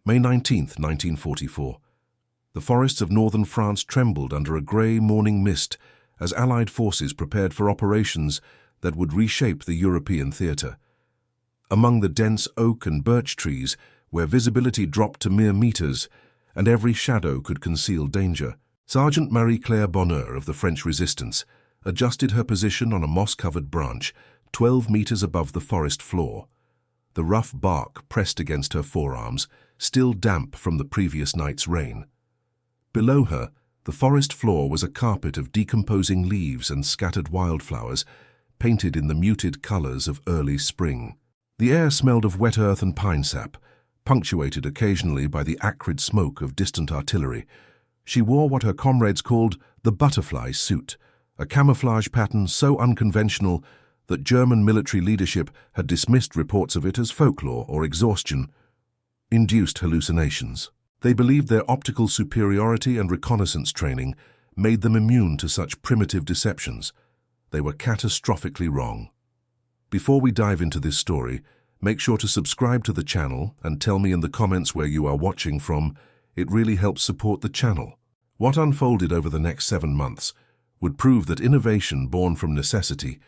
May 19, 1944. The forests of northern France trembled under a grey morning mist as Allied forces prepared for operations that would reshape the European theatre. Among the dense oak and birch trees, where visibility dropped to mere meters and every shadow could conceal danger, Sergeant Marie-Claire Bonheur of the French resistance adjusted her position on a moss-covered branch 12 meters above the forest floor. The rough bark pressed against her forearms, still damp from the previous night's rain. Below her, the forest floor was a carpet of decomposing leaves and scattered wildflowers, painted in the muted colors of early spring. The air smelled of wet earth and pine sap, punctuated occasionally by the acrid smoke of distant artillery. She wore what her comrades called the butterfly suit, a camouflage pattern so unconventional that German military leadership had dismissed reports of it as folklore or exhaustion-induced hallucinations. They believed their optical superiority and reconnaissance training made them immune to such primitive deceptions. They were catastrophically wrong. Before we dive into this story, make sure to subscribe to the channel and tell me in the comments where you are watching from. It really helps support the channel. What unfolded over the next 7 months would prove that innovation born from necessity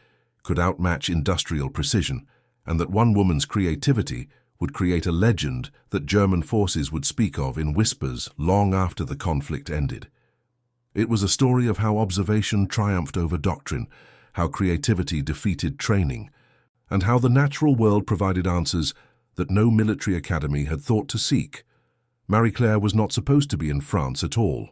could outmatch industrial precision, and that one woman's creativity would create a legend that German forces would speak of in whispers long after the conflict ended. It was a story of how observation triumphed over doctrine, how creativity defeated training, and how the natural world provided answers that no military academy had thought to seek. Marie-Claire was not supposed to be in France at all.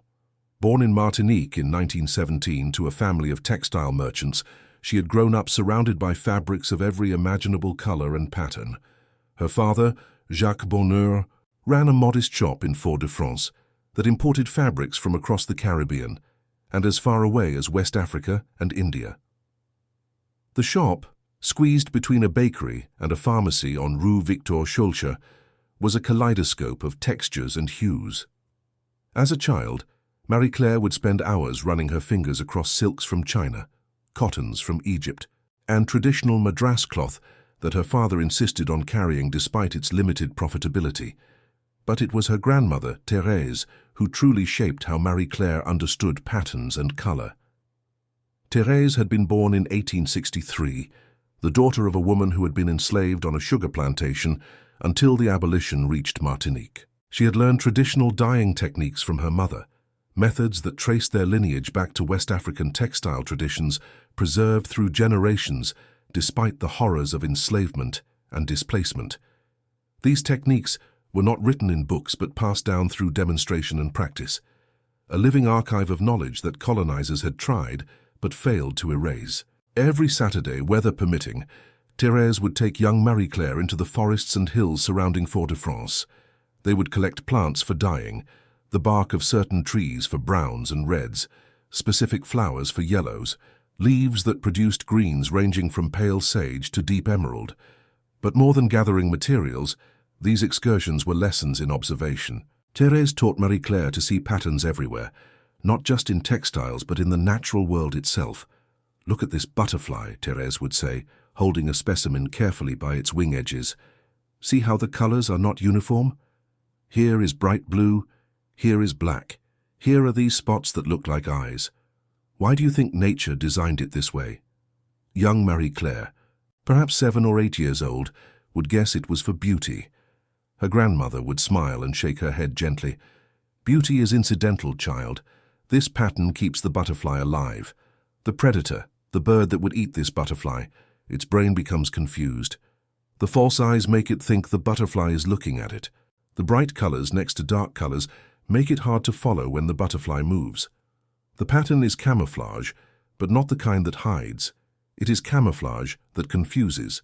Born in Martinique in 1917 to a family of textile merchants, she had grown up surrounded by fabrics of every imaginable color and pattern. Her father, Jacques Bonheur, ran a modest shop in Fort-de-France that imported fabrics from across the Caribbean and as far away as West Africa and India. The shop, squeezed between a bakery and a pharmacy on Rue Victor Schulcher, was a kaleidoscope of textures and hues. As a child, Marie-Claire would spend hours running her fingers across silks from China, cottons from Egypt, and traditional madras cloth that her father insisted on carrying despite its limited profitability. But it was her grandmother, Thérèse, who truly shaped how Marie-Claire understood patterns and color. Thérèse had been born in 1863, the daughter of a woman who had been enslaved on a sugar plantation until the abolition reached Martinique. She had learned traditional dyeing techniques from her mother, methods that traced their lineage back to West African textile traditions preserved through generations despite the horrors of enslavement and displacement. These techniques were not written in books but passed down through demonstration and practice, a living archive of knowledge that colonizers had tried but failed to erase. Every Saturday, weather permitting, Thérèse would take young Marie-Claire into the forests and hills surrounding Fort-de-France. They would collect plants for dyeing, the bark of certain trees for browns and reds, specific flowers for yellows, leaves that produced greens ranging from pale sage to deep emerald. But more than gathering materials, these excursions were lessons in observation. Thérèse taught Marie-Claire to see patterns everywhere, not just in textiles but in the natural world itself. "Look at this butterfly," Thérèse would say, holding a specimen carefully by its wing edges. "See how the colors are not uniform? Here is bright blue, here is black. Here are these spots that look like eyes. Why do you think nature designed it this way?" Young Marie-Claire, perhaps 7 or 8 years old, would guess it was for beauty. Her grandmother would smile and shake her head gently. "Beauty is incidental, child. This pattern keeps the butterfly alive. The predator, the bird that would eat this butterfly, its brain becomes confused. The false eyes make it think the butterfly is looking at it. The bright colors next to dark colors make it hard to follow when the butterfly moves. The pattern is camouflage, but not the kind that hides. It is camouflage that confuses."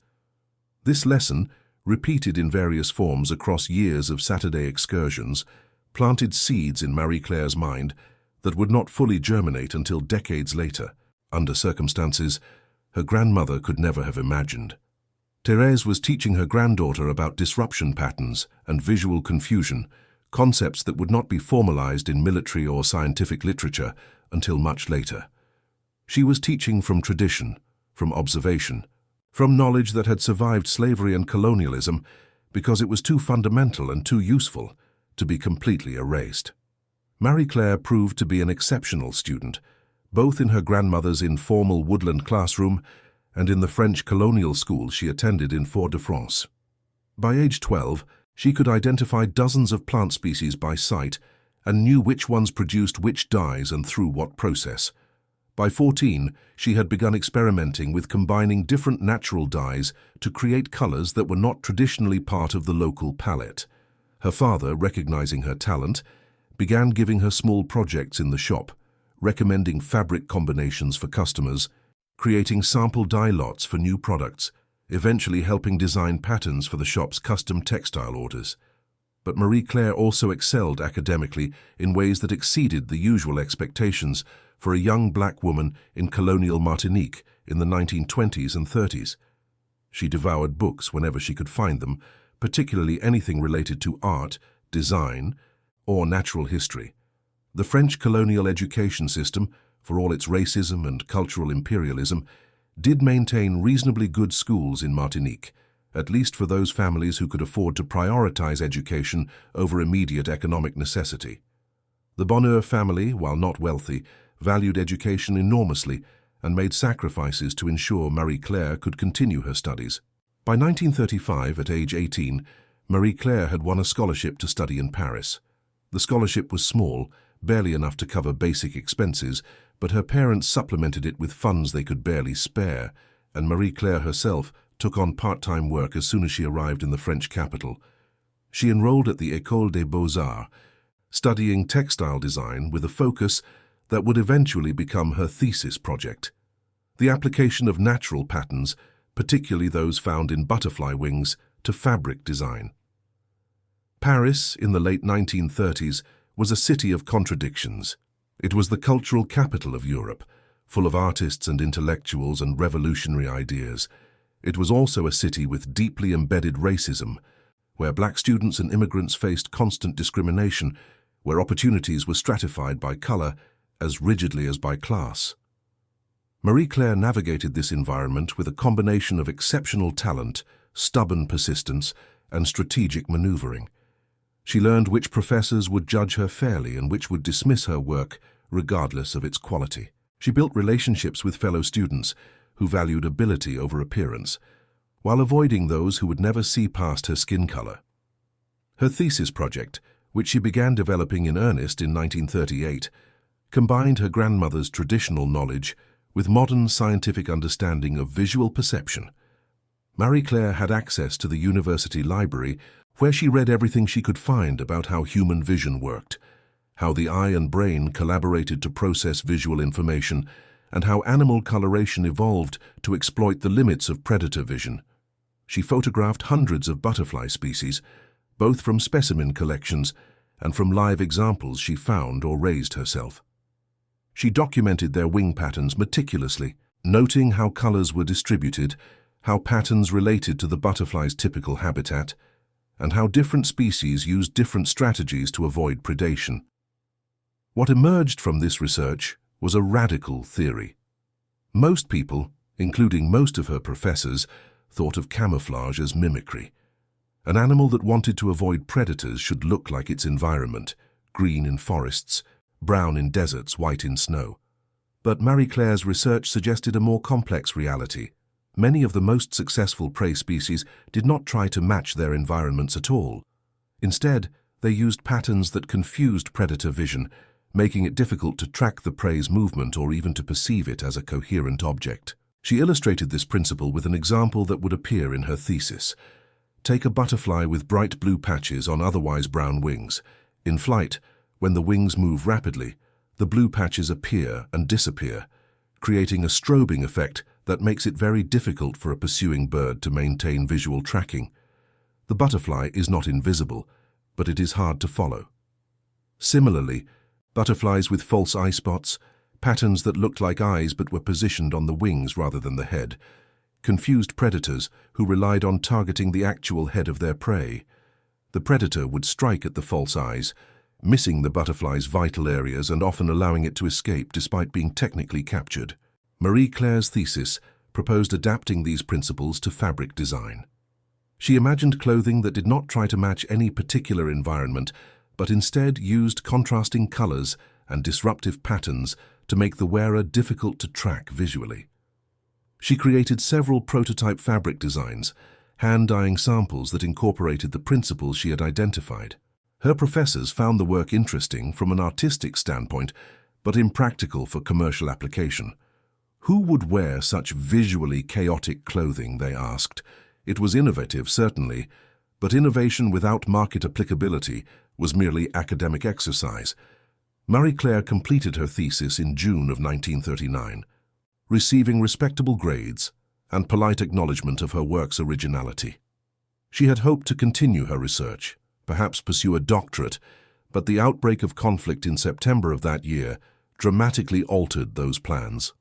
This lesson, repeated in various forms across years of Saturday excursions, planted seeds in Marie-Claire's mind that would not fully germinate until decades later, under circumstances her grandmother could never have imagined. Thérèse was teaching her granddaughter about disruption patterns and visual confusion, concepts that would not be formalized in military or scientific literature until much later. She was teaching from tradition, from observation, from knowledge that had survived slavery and colonialism because it was too fundamental and too useful, to be completely erased. Marie-Claire proved to be an exceptional student, both in her grandmother's informal woodland classroom and in the French colonial school she attended in Fort-de-France. By age 12, she could identify dozens of plant species by sight and knew which ones produced which dyes and through what process. By 14, she had begun experimenting with combining different natural dyes to create colors that were not traditionally part of the local palette. Her father, recognizing her talent, began giving her small projects in the shop, recommending fabric combinations for customers, creating sample dye lots for new products, eventually helping design patterns for the shop's custom textile orders. But Marie-Claire also excelled academically in ways that exceeded the usual expectations for a young black woman in colonial Martinique in the 1920s and 30s. She devoured books whenever she could find them, particularly anything related to art, design, or natural history. The French colonial education system, for all its racism and cultural imperialism, did maintain reasonably good schools in Martinique, at least for those families who could afford to prioritize education over immediate economic necessity. The Bonheur family, while not wealthy, valued education enormously and made sacrifices to ensure Marie-Claire could continue her studies. By 1935, at age 18, Marie-Claire had won a scholarship to study in Paris. The scholarship was small, barely enough to cover basic expenses, but her parents supplemented it with funds they could barely spare, and Marie-Claire herself took on part-time work as soon as she arrived in the French capital. She enrolled at the École des Beaux-Arts, studying textile design with a focus that would eventually become her thesis project: the application of natural patterns, particularly those found in butterfly wings, to fabric design. Paris, in the late 1930s, was a city of contradictions. It was the cultural capital of Europe, full of artists and intellectuals and revolutionary ideas. It was also a city with deeply embedded racism, where black students and immigrants faced constant discrimination, where opportunities were stratified by color as rigidly as by class. Marie-Claire navigated this environment with a combination of exceptional talent, stubborn persistence, and strategic maneuvering. She learned which professors would judge her fairly and which would dismiss her work regardless of its quality. She built relationships with fellow students who valued ability over appearance, while avoiding those who would never see past her skin color. Her thesis project, which she began developing in earnest in 1938, combined her grandmother's traditional knowledge with modern scientific understanding of visual perception. Marie-Claire had access to the university library, where she read everything she could find about how human vision worked, how the eye and brain collaborated to process visual information, and how animal coloration evolved to exploit the limits of predator vision. She photographed hundreds of butterfly species, both from specimen collections and from live examples she found or raised herself. She documented their wing patterns meticulously, noting how colors were distributed, how patterns related to the butterfly's typical habitat, and how different species used different strategies to avoid predation. What emerged from this research was a radical theory. Most people, including most of her professors, thought of camouflage as mimicry. An animal that wanted to avoid predators should look like its environment: green in forests, brown in deserts, white in snow. But Marie-Claire's research suggested a more complex reality. Many of the most successful prey species did not try to match their environments at all. Instead, they used patterns that confused predator vision, making it difficult to track the prey's movement or even to perceive it as a coherent object. She illustrated this principle with an example that would appear in her thesis. Take a butterfly with bright blue patches on otherwise brown wings. In flight, when the wings move rapidly, the blue patches appear and disappear, creating a strobing effect that makes it very difficult for a pursuing bird to maintain visual tracking. The butterfly is not invisible, but it is hard to follow. Similarly, butterflies with false eye spots, patterns that looked like eyes but were positioned on the wings rather than the head, confused predators who relied on targeting the actual head of their prey. The predator would strike at the false eyes, missing the butterfly's vital areas and often allowing it to escape despite being technically captured. Marie-Claire's thesis proposed adapting these principles to fabric design. She imagined clothing that did not try to match any particular environment, but instead used contrasting colors and disruptive patterns to make the wearer difficult to track visually. She created several prototype fabric designs, hand-dyeing samples that incorporated the principles she had identified. Her professors found the work interesting from an artistic standpoint, but impractical for commercial application. Who would wear such visually chaotic clothing, they asked. It was innovative, certainly, but innovation without market applicability was merely academic exercise. Marie Claire completed her thesis in June of 1939, receiving respectable grades and polite acknowledgement of her work's originality. She had hoped to continue her research, perhaps pursue a doctorate, but the outbreak of conflict in September of that year dramatically altered those plans.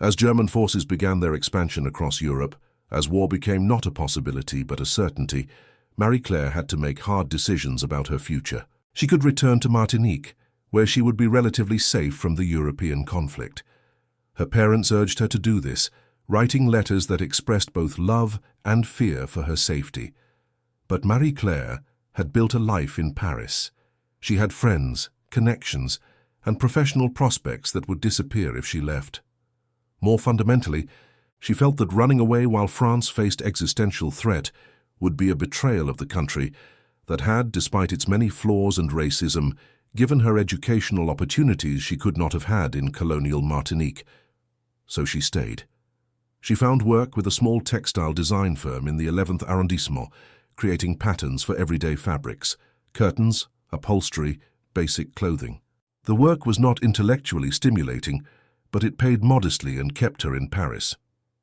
As German forces began their expansion across Europe, as war became not a possibility but a certainty, Marie Claire had to make hard decisions about her future. She could return to Martinique, where she would be relatively safe from the European conflict. Her parents urged her to do this, writing letters that expressed both love and fear for her safety. But Marie Claire had built a life in Paris. She had friends, connections, and professional prospects that would disappear if she left. More fundamentally, she felt that running away while France faced existential threat would be a betrayal of the country that had, despite its many flaws and racism, given her educational opportunities she could not have had in colonial Martinique. So she stayed. She found work with a small textile design firm in the 11th arrondissement, creating patterns for everyday fabrics, curtains, upholstery, basic clothing. The work was not intellectually stimulating, but it paid modestly and kept her in Paris.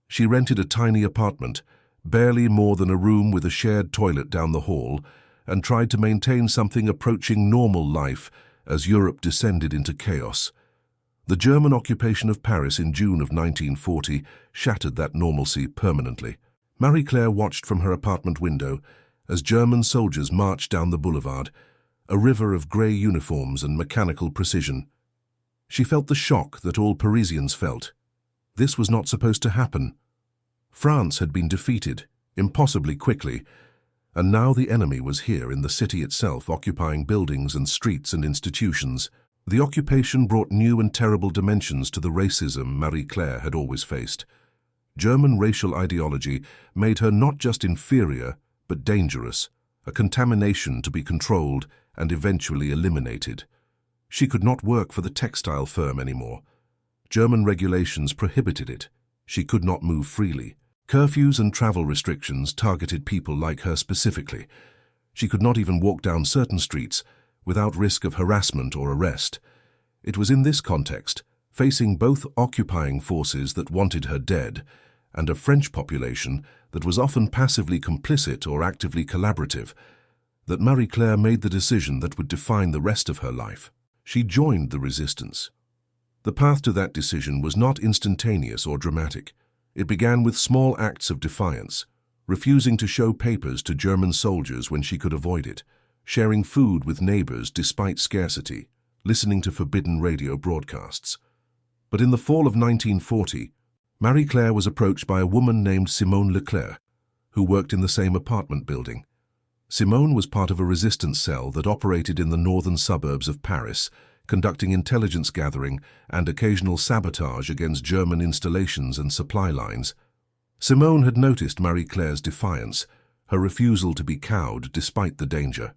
She rented a tiny apartment, barely more than a room with a shared toilet down the hall, and tried to maintain something approaching normal life as Europe descended into chaos. The German occupation of Paris in June of 1940 shattered that normalcy permanently. Marie Claire watched from her apartment window as German soldiers marched down the boulevard, a river of grey uniforms and mechanical precision. She felt the shock that all Parisians felt. This was not supposed to happen. France had been defeated, impossibly quickly, and now the enemy was here in the city itself, occupying buildings and streets and institutions. The occupation brought new and terrible dimensions to the racism Marie Claire had always faced. German racial ideology made her not just inferior, but dangerous, a contamination to be controlled and eventually eliminated. She could not work for the textile firm anymore. German regulations prohibited it. She could not move freely. Curfews and travel restrictions targeted people like her specifically. She could not even walk down certain streets without risk of harassment or arrest. It was in this context, facing both occupying forces that wanted her dead and a French population that was often passively complicit or actively collaborative, that Marie Claire made the decision that would define the rest of her life. She joined the resistance. The path to that decision was not instantaneous or dramatic. It began with small acts of defiance, refusing to show papers to German soldiers when she could avoid it, sharing food with neighbors despite scarcity, listening to forbidden radio broadcasts. But in the fall of 1940, Marie Claire was approached by a woman named Simone Leclerc, who worked in the same apartment building. Simone was part of a resistance cell that operated in the northern suburbs of Paris, conducting intelligence gathering and occasional sabotage against German installations and supply lines. Simone had noticed Marie Claire's defiance, her refusal to be cowed despite the danger.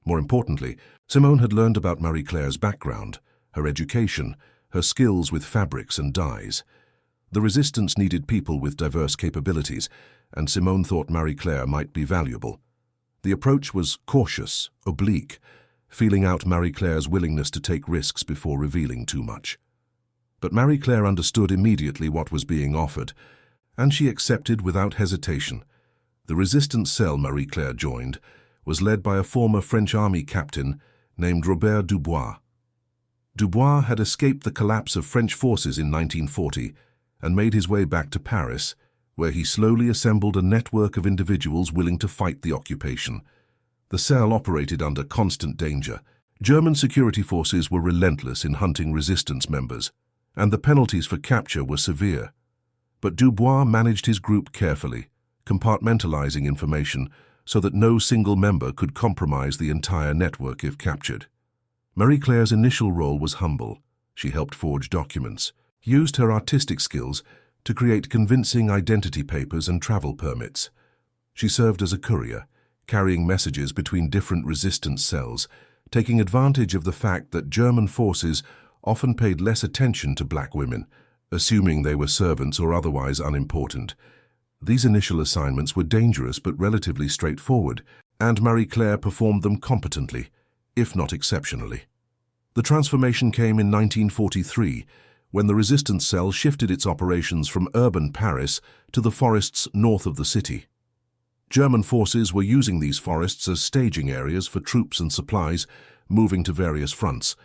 More importantly, Simone had learned about Marie Claire's background, her education, her skills with fabrics and dyes. The resistance needed people with diverse capabilities, and Simone thought Marie Claire might be valuable. The approach was cautious, oblique, feeling out Marie Claire's willingness to take risks before revealing too much. But Marie Claire understood immediately what was being offered, and she accepted without hesitation. The resistance cell Marie Claire joined was led by a former French army captain named Robert Dubois. Dubois had escaped the collapse of French forces in 1940 and made his way back to Paris, where he slowly assembled a network of individuals willing to fight the occupation. The cell operated under constant danger. German security forces were relentless in hunting resistance members, and the penalties for capture were severe. But Dubois managed his group carefully, compartmentalizing information, so that no single member could compromise the entire network if captured. Marie-Claire's initial role was humble. She helped forge documents, used her artistic skills to create convincing identity papers and travel permits. She served as a courier, carrying messages between different resistance cells, taking advantage of the fact that German forces often paid less attention to black women, assuming they were servants or otherwise unimportant. These initial assignments were dangerous but relatively straightforward, and Marie-Claire performed them competently, if not exceptionally. The transformation came in 1943, when the resistance cell shifted its operations from urban Paris to the forests north of the city. German forces were using these forests as staging areas for troops and supplies moving to various fronts,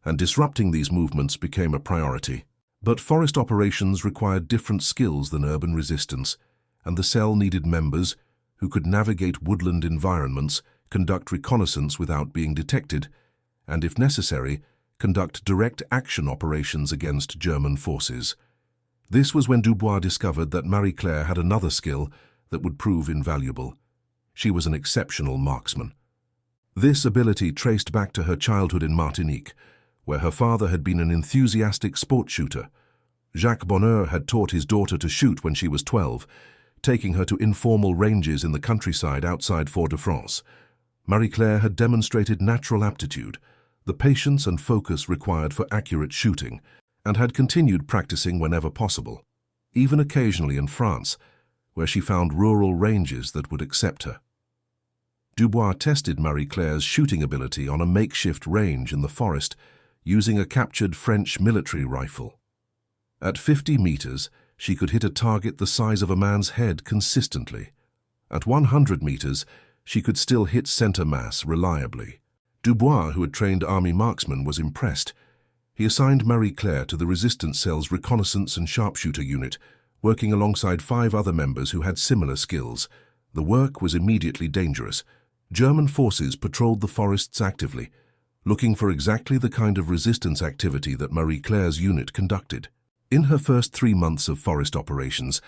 and disrupting these movements became a priority. But forest operations required different skills than urban resistance, and the cell needed members who could navigate woodland environments, conduct reconnaissance without being detected, and, if necessary, conduct direct action operations against German forces. This was when Dubois discovered that Marie-Claire had another skill that would prove invaluable. She was an exceptional marksman. This ability traced back to her childhood in Martinique, where her father had been an enthusiastic sport shooter. Jacques Bonheur had taught his daughter to shoot when she was 12, taking her to informal ranges in the countryside outside Fort-de-France. Marie-Claire had demonstrated natural aptitude, the patience and focus required for accurate shooting, and had continued practicing whenever possible, even occasionally in France, where she found rural ranges that would accept her. Dubois tested Marie-Claire's shooting ability on a makeshift range in the forest using a captured French military rifle. At 50 meters, she could hit a target the size of a man's head consistently. At 100 meters, she could still hit center mass reliably. Dubois, who had trained army marksmen, was impressed. He assigned Marie-Claire to the resistance cell's reconnaissance and sharpshooter unit, working alongside 5 other members who had similar skills. The work was immediately dangerous. German forces patrolled the forests actively, looking for exactly the kind of resistance activity that Marie-Claire's unit conducted. In her first 3 months of forest operations,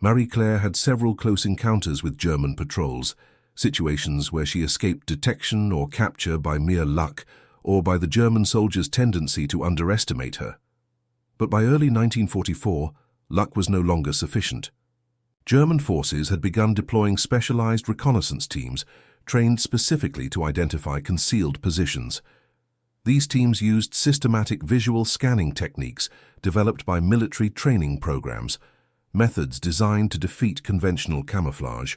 Marie-Claire had several close encounters with German patrols, situations where she escaped detection or capture by mere luck or by the German soldiers' tendency to underestimate her. But by early 1944, luck was no longer sufficient. German forces had begun deploying specialized reconnaissance teams trained specifically to identify concealed positions. These teams used systematic visual scanning techniques developed by military training programs, methods designed to defeat conventional camouflage.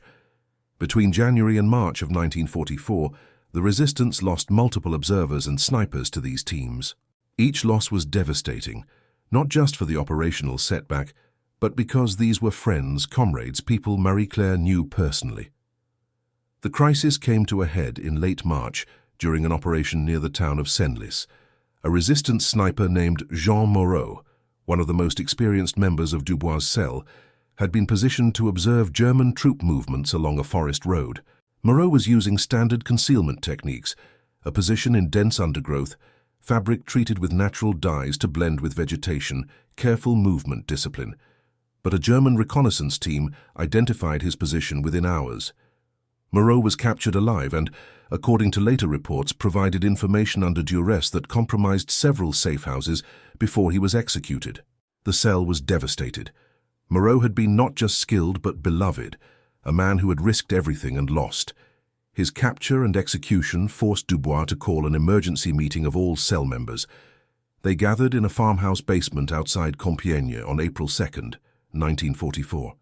Between January and March of 1944, the resistance lost multiple observers and snipers to these teams. Each loss was devastating, not just for the operational setback, but because these were friends, comrades, people Marie-Claire knew personally. The crisis came to a head in late March during an operation near the town of Senlis. A resistance sniper named Jean Moreau, one of the most experienced members of Dubois' cell, had been positioned to observe German troop movements along a forest road. Moreau was using standard concealment techniques, a position in dense undergrowth, fabric treated with natural dyes to blend with vegetation, careful movement discipline. But a German reconnaissance team identified his position within hours. Moreau was captured alive and, according to later reports, provided information under duress that compromised several safe houses before he was executed. The cell was devastated. Moreau had been not just skilled but beloved, a man who had risked everything and lost. His capture and execution forced Dubois to call an emergency meeting of all cell members. They gathered in a farmhouse basement outside Compiègne on April 2nd, 1944.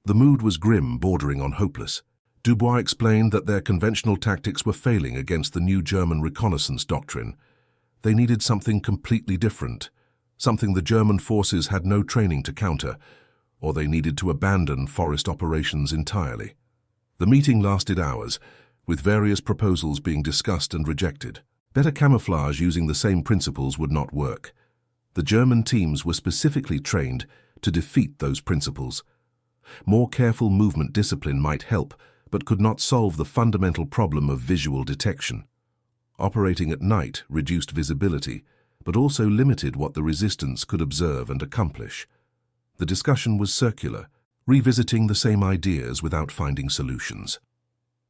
The mood was grim, bordering on hopeless. Dubois explained that their conventional tactics were failing against the new German reconnaissance doctrine. They needed something completely different, something the German forces had no training to counter, or they needed to abandon forest operations entirely. The meeting lasted hours, with various proposals being discussed and rejected. Better camouflage using the same principles would not work. The German teams were specifically trained to defeat those principles. More careful movement discipline might help, but could not solve the fundamental problem of visual detection. Operating at night reduced visibility, but also limited what the resistance could observe and accomplish. The discussion was circular, revisiting the same ideas without finding solutions.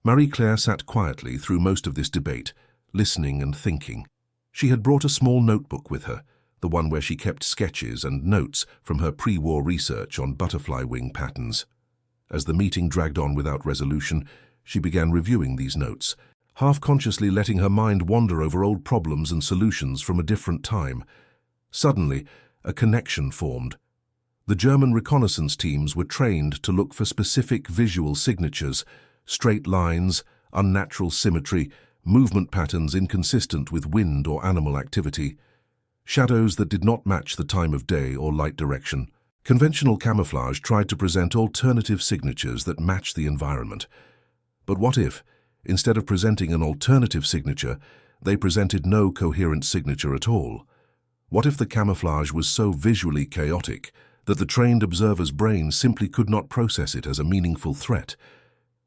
Marie-Claire sat quietly through most of this debate, listening and thinking. She had brought a small notebook with her, the one where she kept sketches and notes from her pre-war research on butterfly wing patterns. As the meeting dragged on without resolution, she began reviewing these notes, half-consciously letting her mind wander over old problems and solutions from a different time. Suddenly, a connection formed. The German reconnaissance teams were trained to look for specific visual signatures, straight lines, unnatural symmetry, movement patterns inconsistent with wind or animal activity, shadows that did not match the time of day or light direction. Conventional camouflage tried to present alternative signatures that matched the environment. But what if, instead of presenting an alternative signature, they presented no coherent signature at all? What if the camouflage was so visually chaotic that the trained observer's brain simply could not process it as a meaningful threat?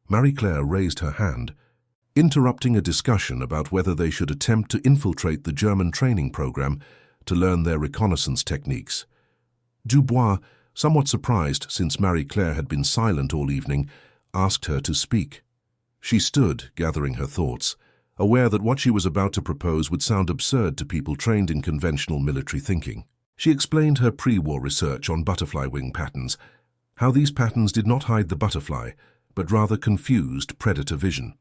Marie-Claire raised her hand, interrupting a discussion about whether they should attempt to infiltrate the German training program to learn their reconnaissance techniques. Dubois, somewhat surprised since Marie-Claire had been silent all evening, asked her to speak. She stood, gathering her thoughts, aware that what she was about to propose would sound absurd to people trained in conventional military thinking. She explained her pre-war research on butterfly wing patterns, how these patterns did not hide the butterfly, but rather confused predator vision.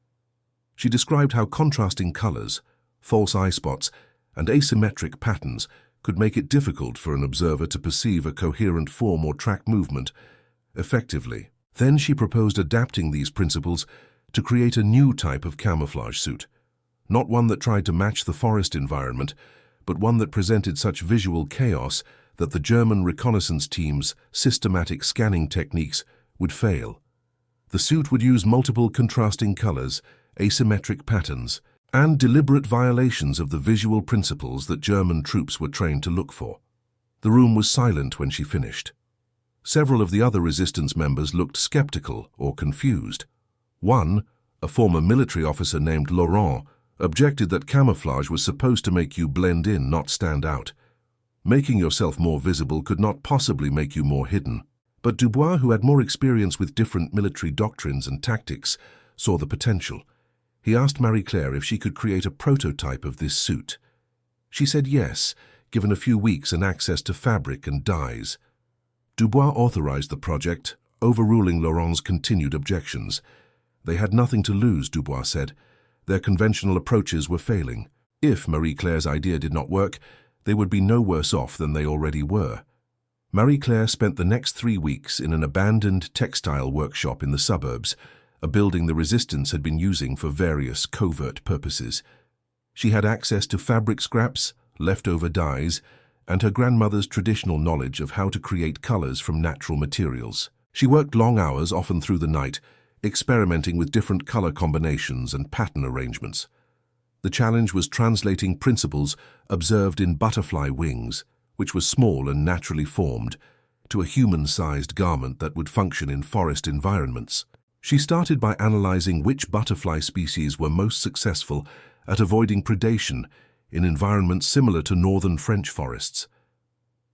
She described how contrasting colors, false eye spots, and asymmetric patterns could make it difficult for an observer to perceive a coherent form or track movement effectively. Then she proposed adapting these principles to create a new type of camouflage suit, not one that tried to match the forest environment, but one that presented such visual chaos that the German reconnaissance team's systematic scanning techniques would fail. The suit would use multiple contrasting colors, asymmetric patterns, and deliberate violations of the visual principles that German troops were trained to look for. The room was silent when she finished. Several of the other resistance members looked skeptical or confused. One, a former military officer named Laurent, objected that camouflage was supposed to make you blend in, not stand out. Making yourself more visible could not possibly make you more hidden. But Dubois, who had more experience with different military doctrines and tactics, saw the potential. He asked Marie-Claire if she could create a prototype of this suit. She said yes, given a few weeks and access to fabric and dyes. Dubois authorized the project, overruling Laurent's continued objections. They had nothing to lose, Dubois said. Their conventional approaches were failing. If Marie-Claire's idea did not work, they would be no worse off than they already were. Marie-Claire spent the next 3 weeks in an abandoned textile workshop in the suburbs, a building the resistance had been using for various covert purposes. She had access to fabric scraps, leftover dyes, and her grandmother's traditional knowledge of how to create colors from natural materials. She worked long hours, often through the night, experimenting with different color combinations and pattern arrangements. The challenge was translating principles observed in butterfly wings, which were small and naturally formed, to a human-sized garment that would function in forest environments. She started by analyzing which butterfly species were most successful at avoiding predation in environments similar to northern French forests.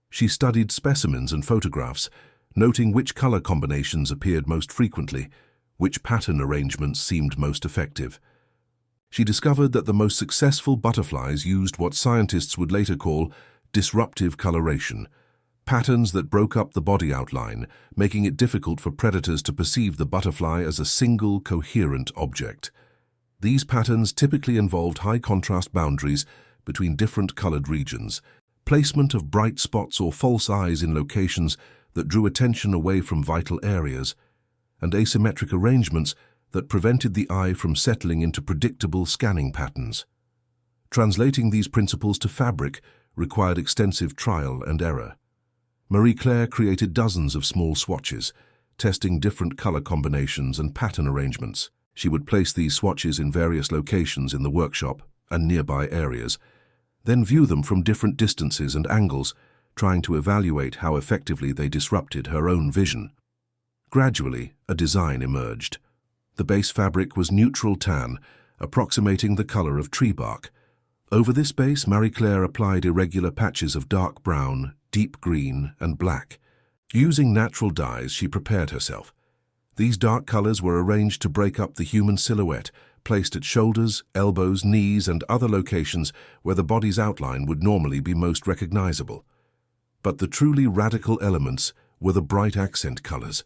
She studied specimens and photographs, noting which color combinations appeared most frequently, which pattern arrangements seemed most effective. She discovered that the most successful butterflies used what scientists would later call disruptive coloration, patterns that broke up the body outline, making it difficult for predators to perceive the butterfly as a single, coherent object. These patterns typically involved high contrast boundaries between different colored regions, placement of bright spots or false eyes in locations that drew attention away from vital areas, and asymmetric arrangements that prevented the eye from settling into predictable scanning patterns. Translating these principles to fabric required extensive trial and error. Marie-Claire created dozens of small swatches, testing different color combinations and pattern arrangements. She would place these swatches in various locations in the workshop and nearby areas, then view them from different distances and angles, trying to evaluate how effectively they disrupted her own vision. Gradually, a design emerged. The base fabric was neutral tan, approximating the color of tree bark. Over this base, Marie-Claire applied irregular patches of dark brown, deep green, and black. Using natural dyes, she prepared herself. These dark colors were arranged to break up the human silhouette, placed at shoulders, elbows, knees, and other locations where the body's outline would normally be most recognizable. But the truly radical elements were the bright accent colors.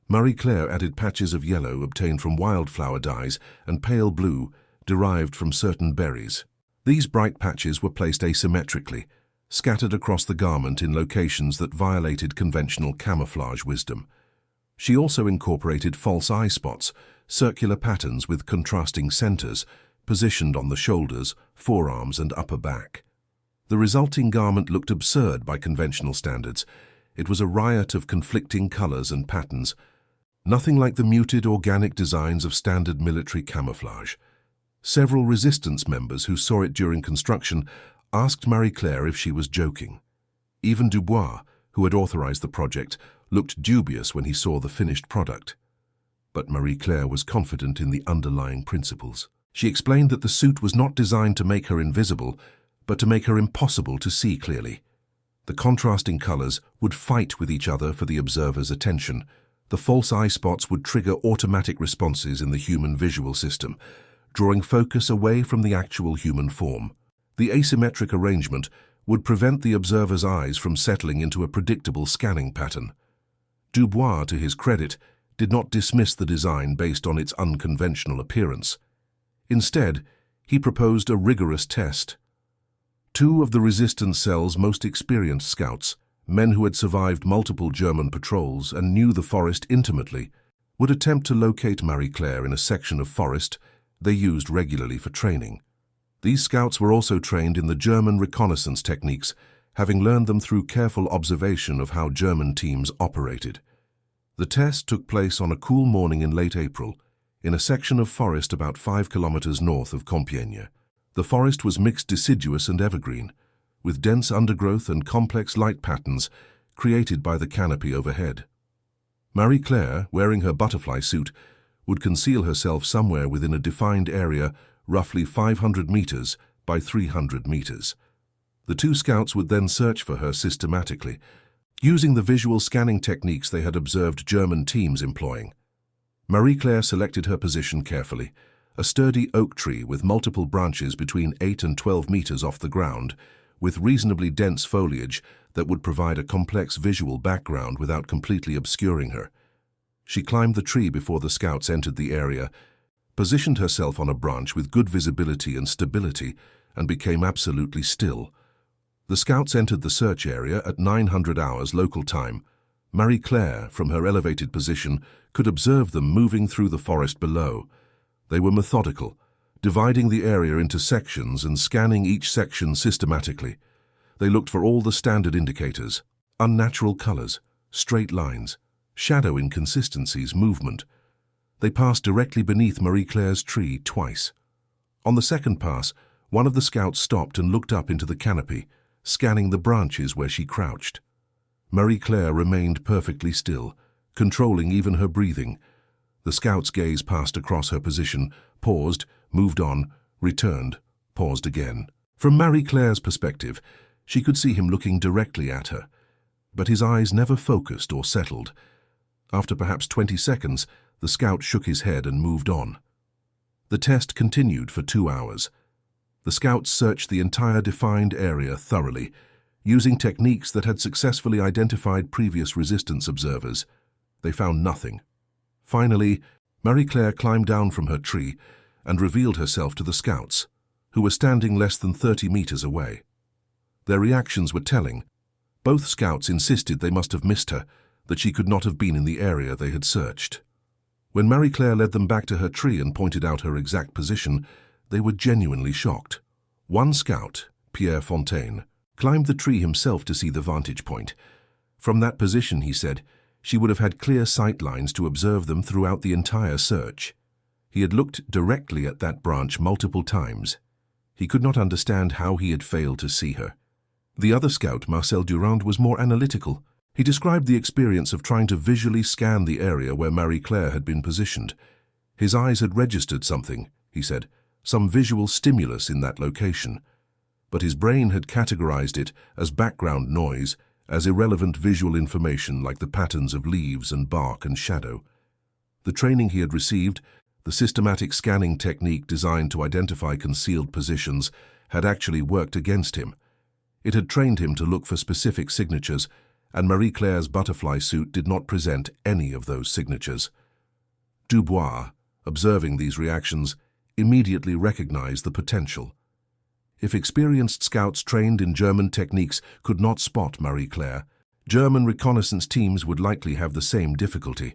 Marie-Claire added patches of yellow obtained from wildflower dyes and pale blue derived from certain berries. These bright patches were placed asymmetrically, scattered across the garment in locations that violated conventional camouflage wisdom. She also incorporated false eye spots, circular patterns with contrasting centers, positioned on the shoulders, forearms, and upper back. The resulting garment looked absurd by conventional standards. It was a riot of conflicting colors and patterns, nothing like the muted organic designs of standard military camouflage. Several resistance members who saw it during construction asked Marie-Claire if she was joking. Even Dubois, who had authorized the project, looked dubious when he saw the finished product. But Marie-Claire was confident in the underlying principles. She explained that the suit was not designed to make her invisible, but to make her impossible to see clearly. The contrasting colors would fight with each other for the observer's attention. The false eye spots would trigger automatic responses in the human visual system, drawing focus away from the actual human form. The asymmetric arrangement would prevent the observer's eyes from settling into a predictable scanning pattern. Dubois, to his credit, did not dismiss the design based on its unconventional appearance. Instead, he proposed a rigorous test. Two of the resistance cell's most experienced scouts, men who had survived multiple German patrols and knew the forest intimately, would attempt to locate Marie-Claire in a section of forest they used regularly for training. These scouts were also trained in the German reconnaissance techniques, having learned them through careful observation of how German teams operated. The test took place on a cool morning in late April, in a section of forest about 5 kilometers north of Compiègne. The forest was mixed deciduous and evergreen, with dense undergrowth and complex light patterns created by the canopy overhead. Marie-Claire, wearing her butterfly suit, would conceal herself somewhere within a defined area roughly 500 meters by 300 meters. The two scouts would then search for her systematically, using the visual scanning techniques they had observed German teams employing. Marie-Claire selected her position carefully, a sturdy oak tree with multiple branches between 8 and 12 meters off the ground, with reasonably dense foliage that would provide a complex visual background without completely obscuring her. She climbed the tree before the scouts entered the area, positioned herself on a branch with good visibility and stability, and became absolutely still. The scouts entered the search area at 900 hours local time. Marie-Claire, from her elevated position, could observe them moving through the forest below. They were methodical, dividing the area into sections and scanning each section systematically. They looked for all the standard indicators: unnatural colors, straight lines, shadow inconsistencies, movement. They passed directly beneath Marie-Claire's tree twice. On the second pass, one of the scouts stopped and looked up into the canopy, scanning the branches where she crouched. Marie-Claire remained perfectly still, controlling even her breathing. The scout's gaze passed across her position, paused, moved on, returned, paused again. From Marie-Claire's perspective, she could see him looking directly at her, but his eyes never focused or settled. After perhaps 20 seconds, the scout shook his head and moved on. The test continued for 2 hours. The scouts searched the entire defined area thoroughly, using techniques that had successfully identified previous resistance observers. They found nothing. Finally, Marie-Claire climbed down from her tree and revealed herself to the scouts, who were standing less than 30 meters away. Their reactions were telling. Both scouts insisted they must have missed her, that she could not have been in the area they had searched. When Marie-Claire led them back to her tree and pointed out her exact position, they were genuinely shocked. One scout, Pierre Fontaine, climbed the tree himself to see the vantage point. From that position, he said, she would have had clear sight lines to observe them throughout the entire search. He had looked directly at that branch multiple times. He could not understand how he had failed to see her. The other scout, Marcel Durand, was more analytical. He described the experience of trying to visually scan the area where Marie-Claire had been positioned. His eyes had registered something, he said, some visual stimulus in that location. But his brain had categorized it as background noise, as irrelevant visual information like the patterns of leaves and bark and shadow. The training he had received, the systematic scanning technique designed to identify concealed positions, had actually worked against him. It had trained him to look for specific signatures, and Marie-Claire's butterfly suit did not present any of those signatures. Dubois, observing these reactions, immediately recognized the potential. If experienced scouts trained in German techniques could not spot Marie-Claire, German reconnaissance teams would likely have the same difficulty.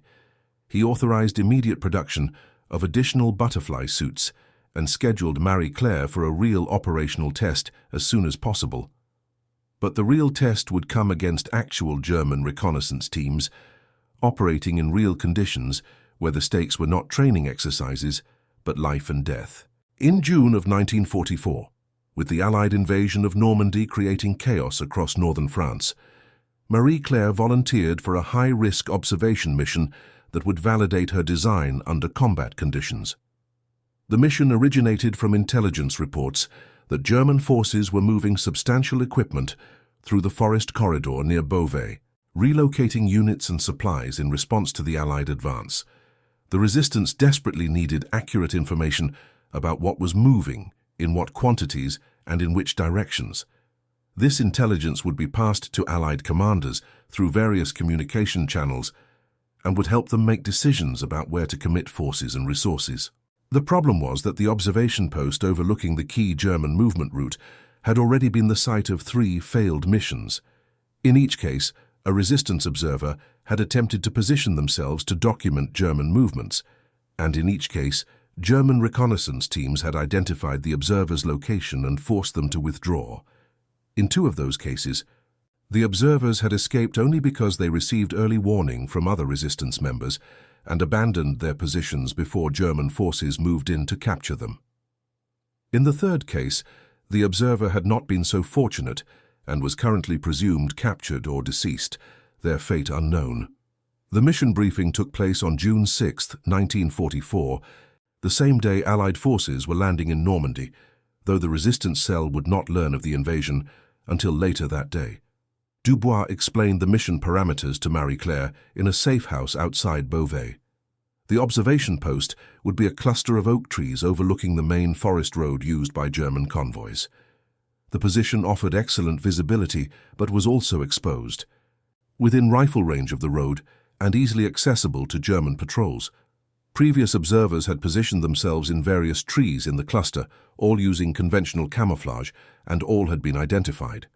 He authorized immediate production of additional butterfly suits and scheduled Marie-Claire for a real operational test as soon as possible. But the real test would come against actual German reconnaissance teams, operating in real conditions where the stakes were not training exercises, but life and death. In June of 1944, with the Allied invasion of Normandy creating chaos across northern France, Marie-Claire volunteered for a high-risk observation mission that would validate her design under combat conditions. The mission originated from intelligence reports that German forces were moving substantial equipment through the forest corridor near Beauvais, relocating units and supplies in response to the Allied advance. The resistance desperately needed accurate information about what was moving, in what quantities, and in which directions. This intelligence would be passed to Allied commanders through various communication channels and would help them make decisions about where to commit forces and resources. The problem was that the observation post overlooking the key German movement route had already been the site of 3 failed missions. In each case, a resistance observer had attempted to position themselves to document German movements, and in each case, German reconnaissance teams had identified the observer's location and forced them to withdraw. In 2 of those cases, the observers had escaped only because they received early warning from other resistance members and abandoned their positions before German forces moved in to capture them. In the 3rd case, the observer had not been so fortunate and was currently presumed captured or deceased, their fate unknown. The mission briefing took place on June 6, 1944, the same day Allied forces were landing in Normandy, though the resistance cell would not learn of the invasion until later that day. Dubois explained the mission parameters to Marie-Claire in a safe house outside Beauvais. The observation post would be a cluster of oak trees overlooking the main forest road used by German convoys. The position offered excellent visibility, but was also exposed, within rifle range of the road and easily accessible to German patrols. Previous observers had positioned themselves in various trees in the cluster, all using conventional camouflage, and all had been identified.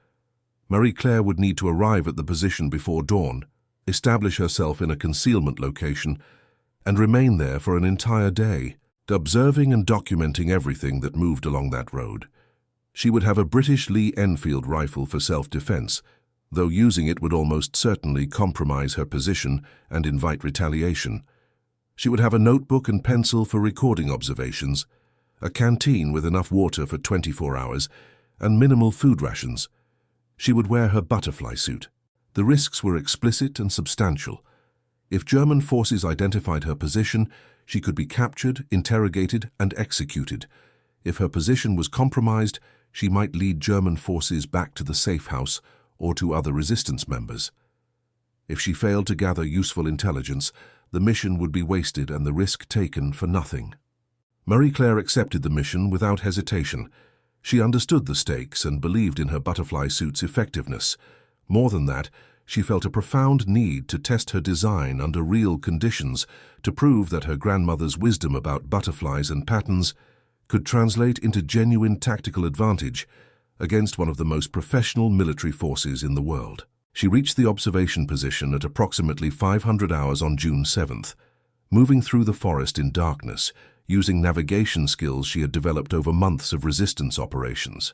Marie-Claire would need to arrive at the position before dawn, establish herself in a concealment location, and remain there for an entire day, observing and documenting everything that moved along that road. She would have a British Lee Enfield rifle for self-defense, though using it would almost certainly compromise her position and invite retaliation. She would have a notebook and pencil for recording observations, a canteen with enough water for 24 hours, and minimal food rations. She would wear her butterfly suit. The risks were explicit and substantial. If German forces identified her position, she could be captured, interrogated, and executed. If her position was compromised, she might lead German forces back to the safe house or to other resistance members. If she failed to gather useful intelligence, the mission would be wasted and the risk taken for nothing. Marie-Claire accepted the mission without hesitation. She understood the stakes and believed in her butterfly suit's effectiveness. More than that, she felt a profound need to test her design under real conditions to prove that her grandmother's wisdom about butterflies and patterns could translate into genuine tactical advantage against one of the most professional military forces in the world. She reached the observation position at approximately 500 hours on June 7th, moving through the forest in darkness, using navigation skills she had developed over months of resistance operations.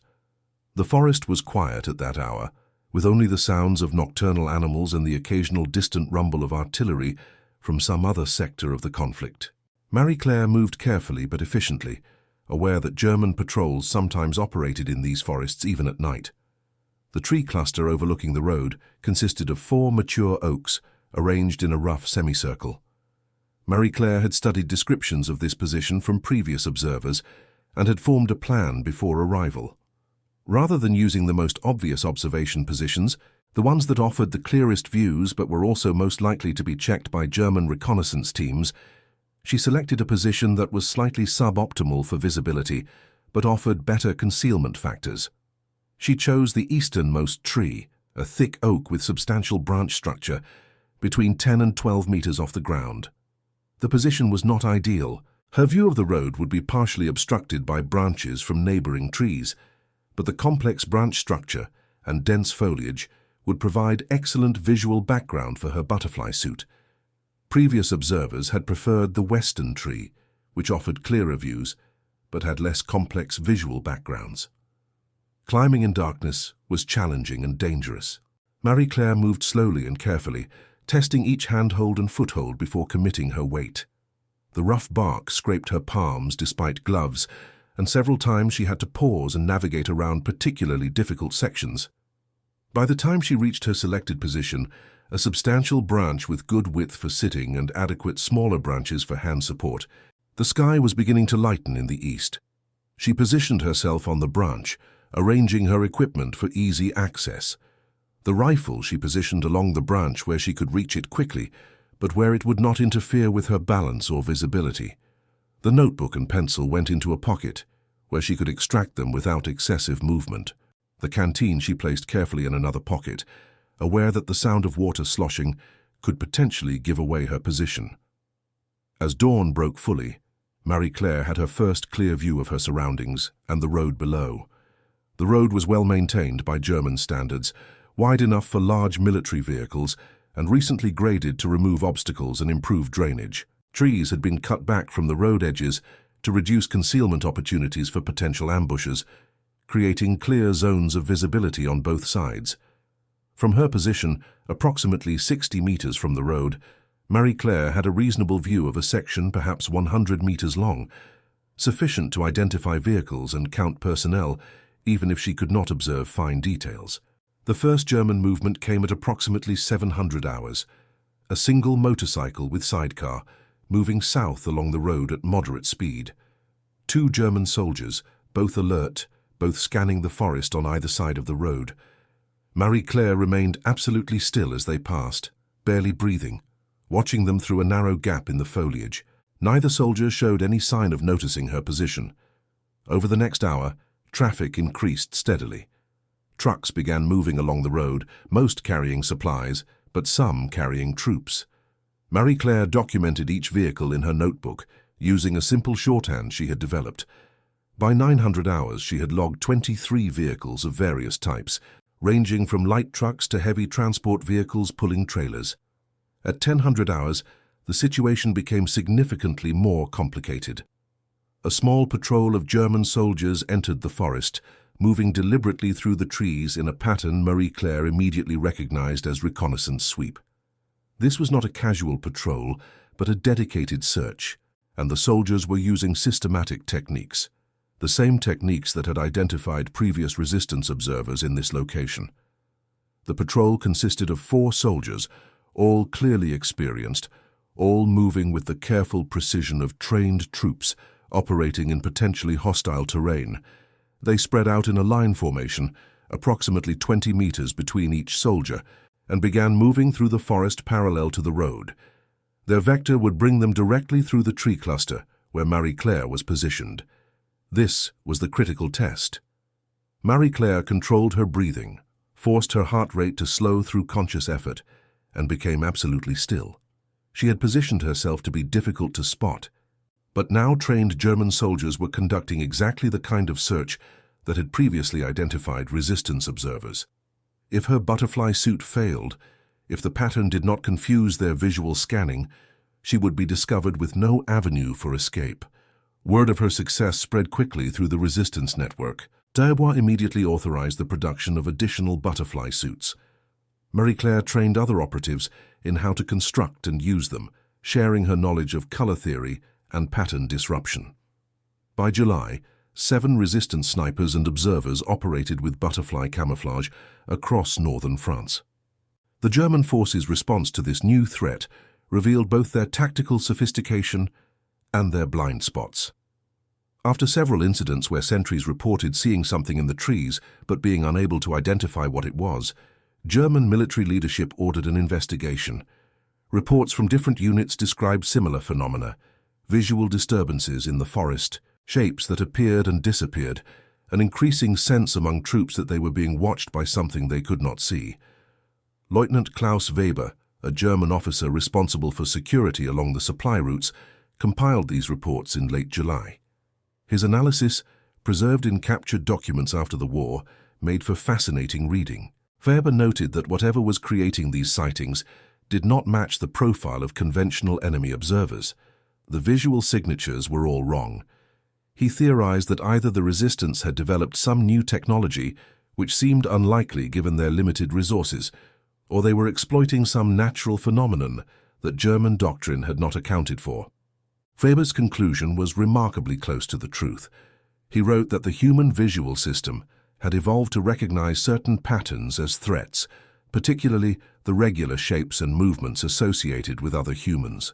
The forest was quiet at that hour, with only the sounds of nocturnal animals and the occasional distant rumble of artillery from some other sector of the conflict. Marie-Claire moved carefully but efficiently, aware that German patrols sometimes operated in these forests even at night. The tree cluster overlooking the road consisted of 4 mature oaks arranged in a rough semicircle. Marie-Claire had studied descriptions of this position from previous observers and had formed a plan before arrival. Rather than using the most obvious observation positions, the ones that offered the clearest views but were also most likely to be checked by German reconnaissance teams, She selected a position that was slightly suboptimal for visibility, but offered better concealment factors. She chose the easternmost tree, a thick oak with substantial branch structure, between 10 and 12 meters off the ground. The position was not ideal. Her view of the road would be partially obstructed by branches from neighboring trees, but the complex branch structure and dense foliage would provide excellent visual background for her butterfly suit. Previous observers had preferred the western tree, which offered clearer views, but had less complex visual backgrounds. Climbing in darkness was challenging and dangerous. Marie-Claire moved slowly and carefully, testing each handhold and foothold before committing her weight. The rough bark scraped her palms despite gloves, and several times she had to pause and navigate around particularly difficult sections. By the time she reached her selected position, a substantial branch with good width for sitting and adequate smaller branches for hand support, the sky was beginning to lighten in the east. She positioned herself on the branch, arranging her equipment for easy access. The rifle she positioned along the branch where she could reach it quickly, but where it would not interfere with her balance or visibility. The notebook and pencil went into a pocket, where she could extract them without excessive movement. The canteen she placed carefully in another pocket, aware that the sound of water sloshing could potentially give away her position. As dawn broke fully, Marie-Claire had her first clear view of her surroundings and the road below. The road was well maintained by German standards, wide enough for large military vehicles, and recently graded to remove obstacles and improve drainage. Trees had been cut back from the road edges to reduce concealment opportunities for potential ambushes, creating clear zones of visibility on both sides. From her position, approximately 60 meters from the road, Marie-Claire had a reasonable view of a section perhaps 100 meters long, sufficient to identify vehicles and count personnel, even if she could not observe fine details. The first German movement came at approximately 700 hours, a single motorcycle with sidecar, moving south along the road at moderate speed. 2 German soldiers, both alert, both scanning the forest on either side of the road. Marie-Claire remained absolutely still as they passed, barely breathing, watching them through a narrow gap in the foliage. Neither soldier showed any sign of noticing her position. Over the next hour, traffic increased steadily. Trucks began moving along the road, most carrying supplies, but some carrying troops. Marie-Claire documented each vehicle in her notebook, using a simple shorthand she had developed. By 900 hours, she had logged 23 vehicles of various types, ranging from light trucks to heavy transport vehicles pulling trailers. At 1000 hours, the situation became significantly more complicated. A small patrol of German soldiers entered the forest, moving deliberately through the trees in a pattern Marie-Claire immediately recognized as reconnaissance sweep. This was not a casual patrol, but a dedicated search, and the soldiers were using systematic techniques, the same techniques that had identified previous resistance observers in this location. The patrol consisted of 4 soldiers, all clearly experienced, all moving with the careful precision of trained troops operating in potentially hostile terrain. They spread out in a line formation, approximately 20 meters between each soldier, and began moving through the forest parallel to the road. Their vector would bring them directly through the tree cluster where Marie-Claire was positioned. This was the critical test. Marie-Claire controlled her breathing, forced her heart rate to slow through conscious effort, and became absolutely still. She had positioned herself to be difficult to spot, but now trained German soldiers were conducting exactly the kind of search that had previously identified resistance observers. If her butterfly suit failed, if the pattern did not confuse their visual scanning, she would be discovered with no avenue for escape. Word of her success spread quickly through the resistance network. D'Herbois immediately authorized the production of additional butterfly suits. Marie-Claire trained other operatives in how to construct and use them, sharing her knowledge of color theory and pattern disruption. By July, 7 resistance snipers and observers operated with butterfly camouflage across northern France. The German forces' response to this new threat revealed both their tactical sophistication and their blind spots. After several incidents where sentries reported seeing something in the trees but being unable to identify what it was, German military leadership ordered an investigation. Reports from different units described similar phenomena, visual disturbances in the forest, shapes that appeared and disappeared, an increasing sense among troops that they were being watched by something they could not see. Lieutenant Klaus Weber, a German officer responsible for security along the supply routes, compiled these reports in late July. His analysis, preserved in captured documents after the war, made for fascinating reading. Weber noted that whatever was creating these sightings did not match the profile of conventional enemy observers. The visual signatures were all wrong. He theorized that either the resistance had developed some new technology, which seemed unlikely given their limited resources, or they were exploiting some natural phenomenon that German doctrine had not accounted for. Weber's conclusion was remarkably close to the truth. He wrote that the human visual system had evolved to recognize certain patterns as threats, particularly the regular shapes and movements associated with other humans.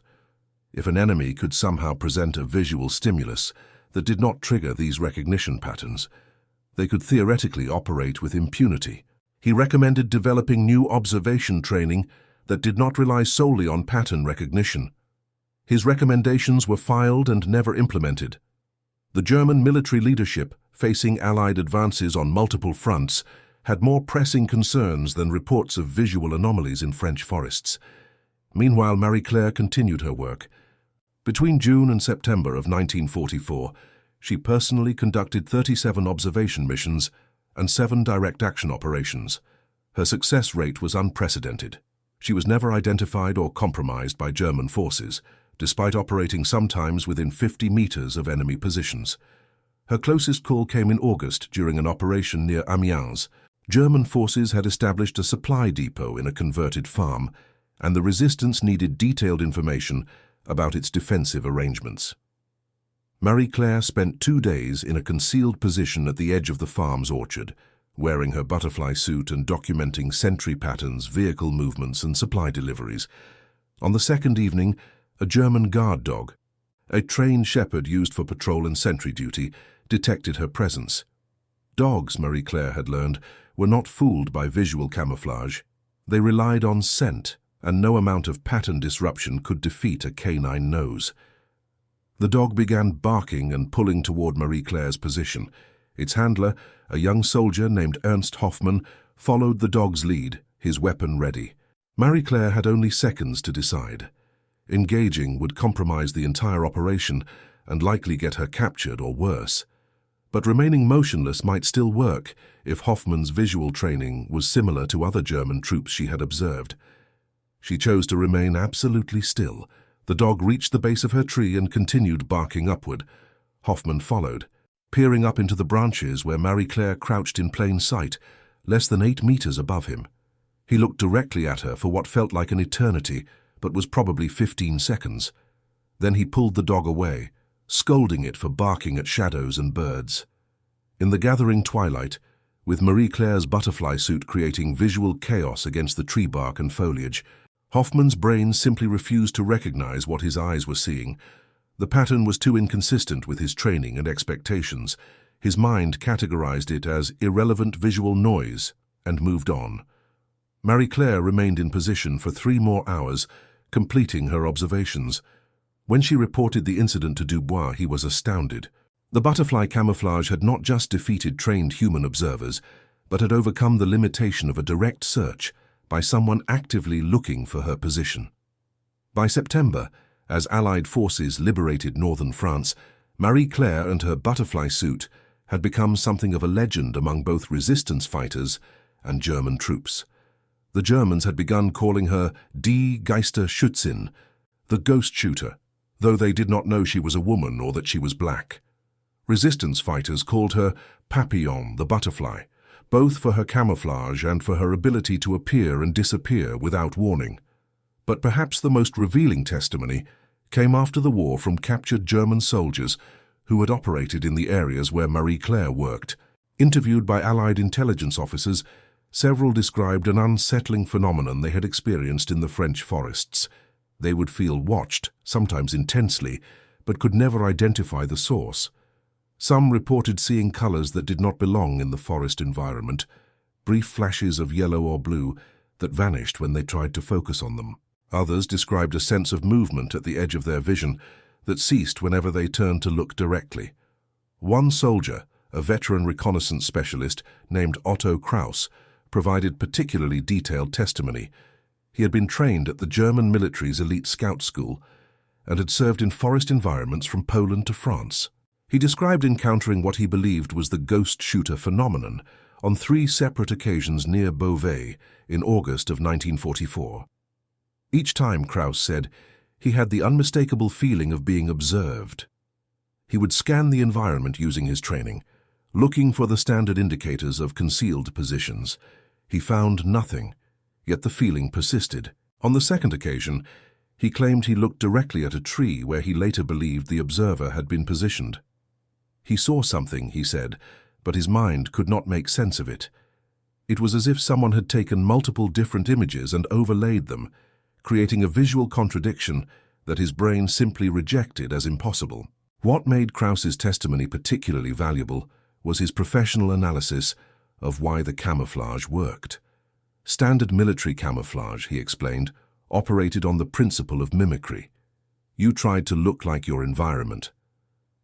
If an enemy could somehow present a visual stimulus that did not trigger these recognition patterns, they could theoretically operate with impunity. He recommended developing new observation training that did not rely solely on pattern recognition. His recommendations were filed and never implemented. The German military leadership, facing Allied advances on multiple fronts, had more pressing concerns than reports of visual anomalies in French forests. Meanwhile, Marie-Claire continued her work. Between June and September of 1944, she personally conducted 37 observation missions and 7 direct action operations. Her success rate was unprecedented. She was never identified or compromised by German forces, despite operating sometimes within 50 meters of enemy positions. Her closest call came in August during an operation near Amiens. German forces had established a supply depot in a converted farm, and the resistance needed detailed information about its defensive arrangements. Marie-Claire spent 2 days in a concealed position at the edge of the farm's orchard, wearing her butterfly suit and documenting sentry patterns, vehicle movements, and supply deliveries. On the second evening, a German guard dog, a trained shepherd used for patrol and sentry duty, detected her presence. Dogs, Marie-Claire had learned, were not fooled by visual camouflage. They relied on scent, and no amount of pattern disruption could defeat a canine nose. The dog began barking and pulling toward Marie-Claire's position. Its handler, a young soldier named Ernst Hoffmann, followed the dog's lead, his weapon ready. Marie-Claire had only seconds to decide. Engaging would compromise the entire operation and likely get her captured or worse. But remaining motionless might still work if Hoffmann's visual training was similar to other German troops she had observed. She chose to remain absolutely still. The dog reached the base of her tree and continued barking upward. Hoffmann followed, peering up into the branches where Marie-Claire crouched in plain sight, less than 8 meters above him. He looked directly at her for what felt like an eternity, but was probably 15 seconds. Then he pulled the dog away, scolding it for barking at shadows and birds. In the gathering twilight, with Marie-Claire's butterfly suit creating visual chaos against the tree bark and foliage, Hoffmann's brain simply refused to recognize what his eyes were seeing. The pattern was too inconsistent with his training and expectations. His mind categorized it as irrelevant visual noise and moved on. Marie-Claire remained in position for 3 more hours, completing her observations. When she reported the incident to Dubois, he was astounded. The butterfly camouflage had not just defeated trained human observers, but had overcome the limitation of a direct search by someone actively looking for her position. By September, as Allied forces liberated northern France, Marie-Claire and her butterfly suit had become something of a legend among both resistance fighters and German troops. The Germans had begun calling her Die Geisterschützin, the ghost shooter, though they did not know she was a woman or that she was black. Resistance fighters called her Papillon, the butterfly, both for her camouflage and for her ability to appear and disappear without warning. But perhaps the most revealing testimony came after the war from captured German soldiers who had operated in the areas where Marie-Claire worked. Interviewed by Allied intelligence officers, several described an unsettling phenomenon they had experienced in the French forests. They would feel watched, sometimes intensely, but could never identify the source. Some reported seeing colors that did not belong in the forest environment, brief flashes of yellow or blue that vanished when they tried to focus on them. Others described a sense of movement at the edge of their vision, that ceased whenever they turned to look directly. One soldier, a veteran reconnaissance specialist named Otto Kraus, provided particularly detailed testimony. He had been trained at the German military's elite scout school and had served in forest environments from Poland to France. He described encountering what he believed was the ghost shooter phenomenon on 3 separate occasions near Beauvais in August of 1944. Each time, Kraus said, he had the unmistakable feeling of being observed. He would scan the environment using his training, looking for the standard indicators of concealed positions. He found nothing, yet the feeling persisted. On the second occasion, he claimed he looked directly at a tree where he later believed the observer had been positioned. He saw something, he said, but his mind could not make sense of it. It was as if someone had taken multiple different images and overlaid them, creating a visual contradiction that his brain simply rejected as impossible. What made Kraus's testimony particularly valuable was his professional analysis of why the camouflage worked. Standard military camouflage, he explained, operated on the principle of mimicry. You tried to look like your environment.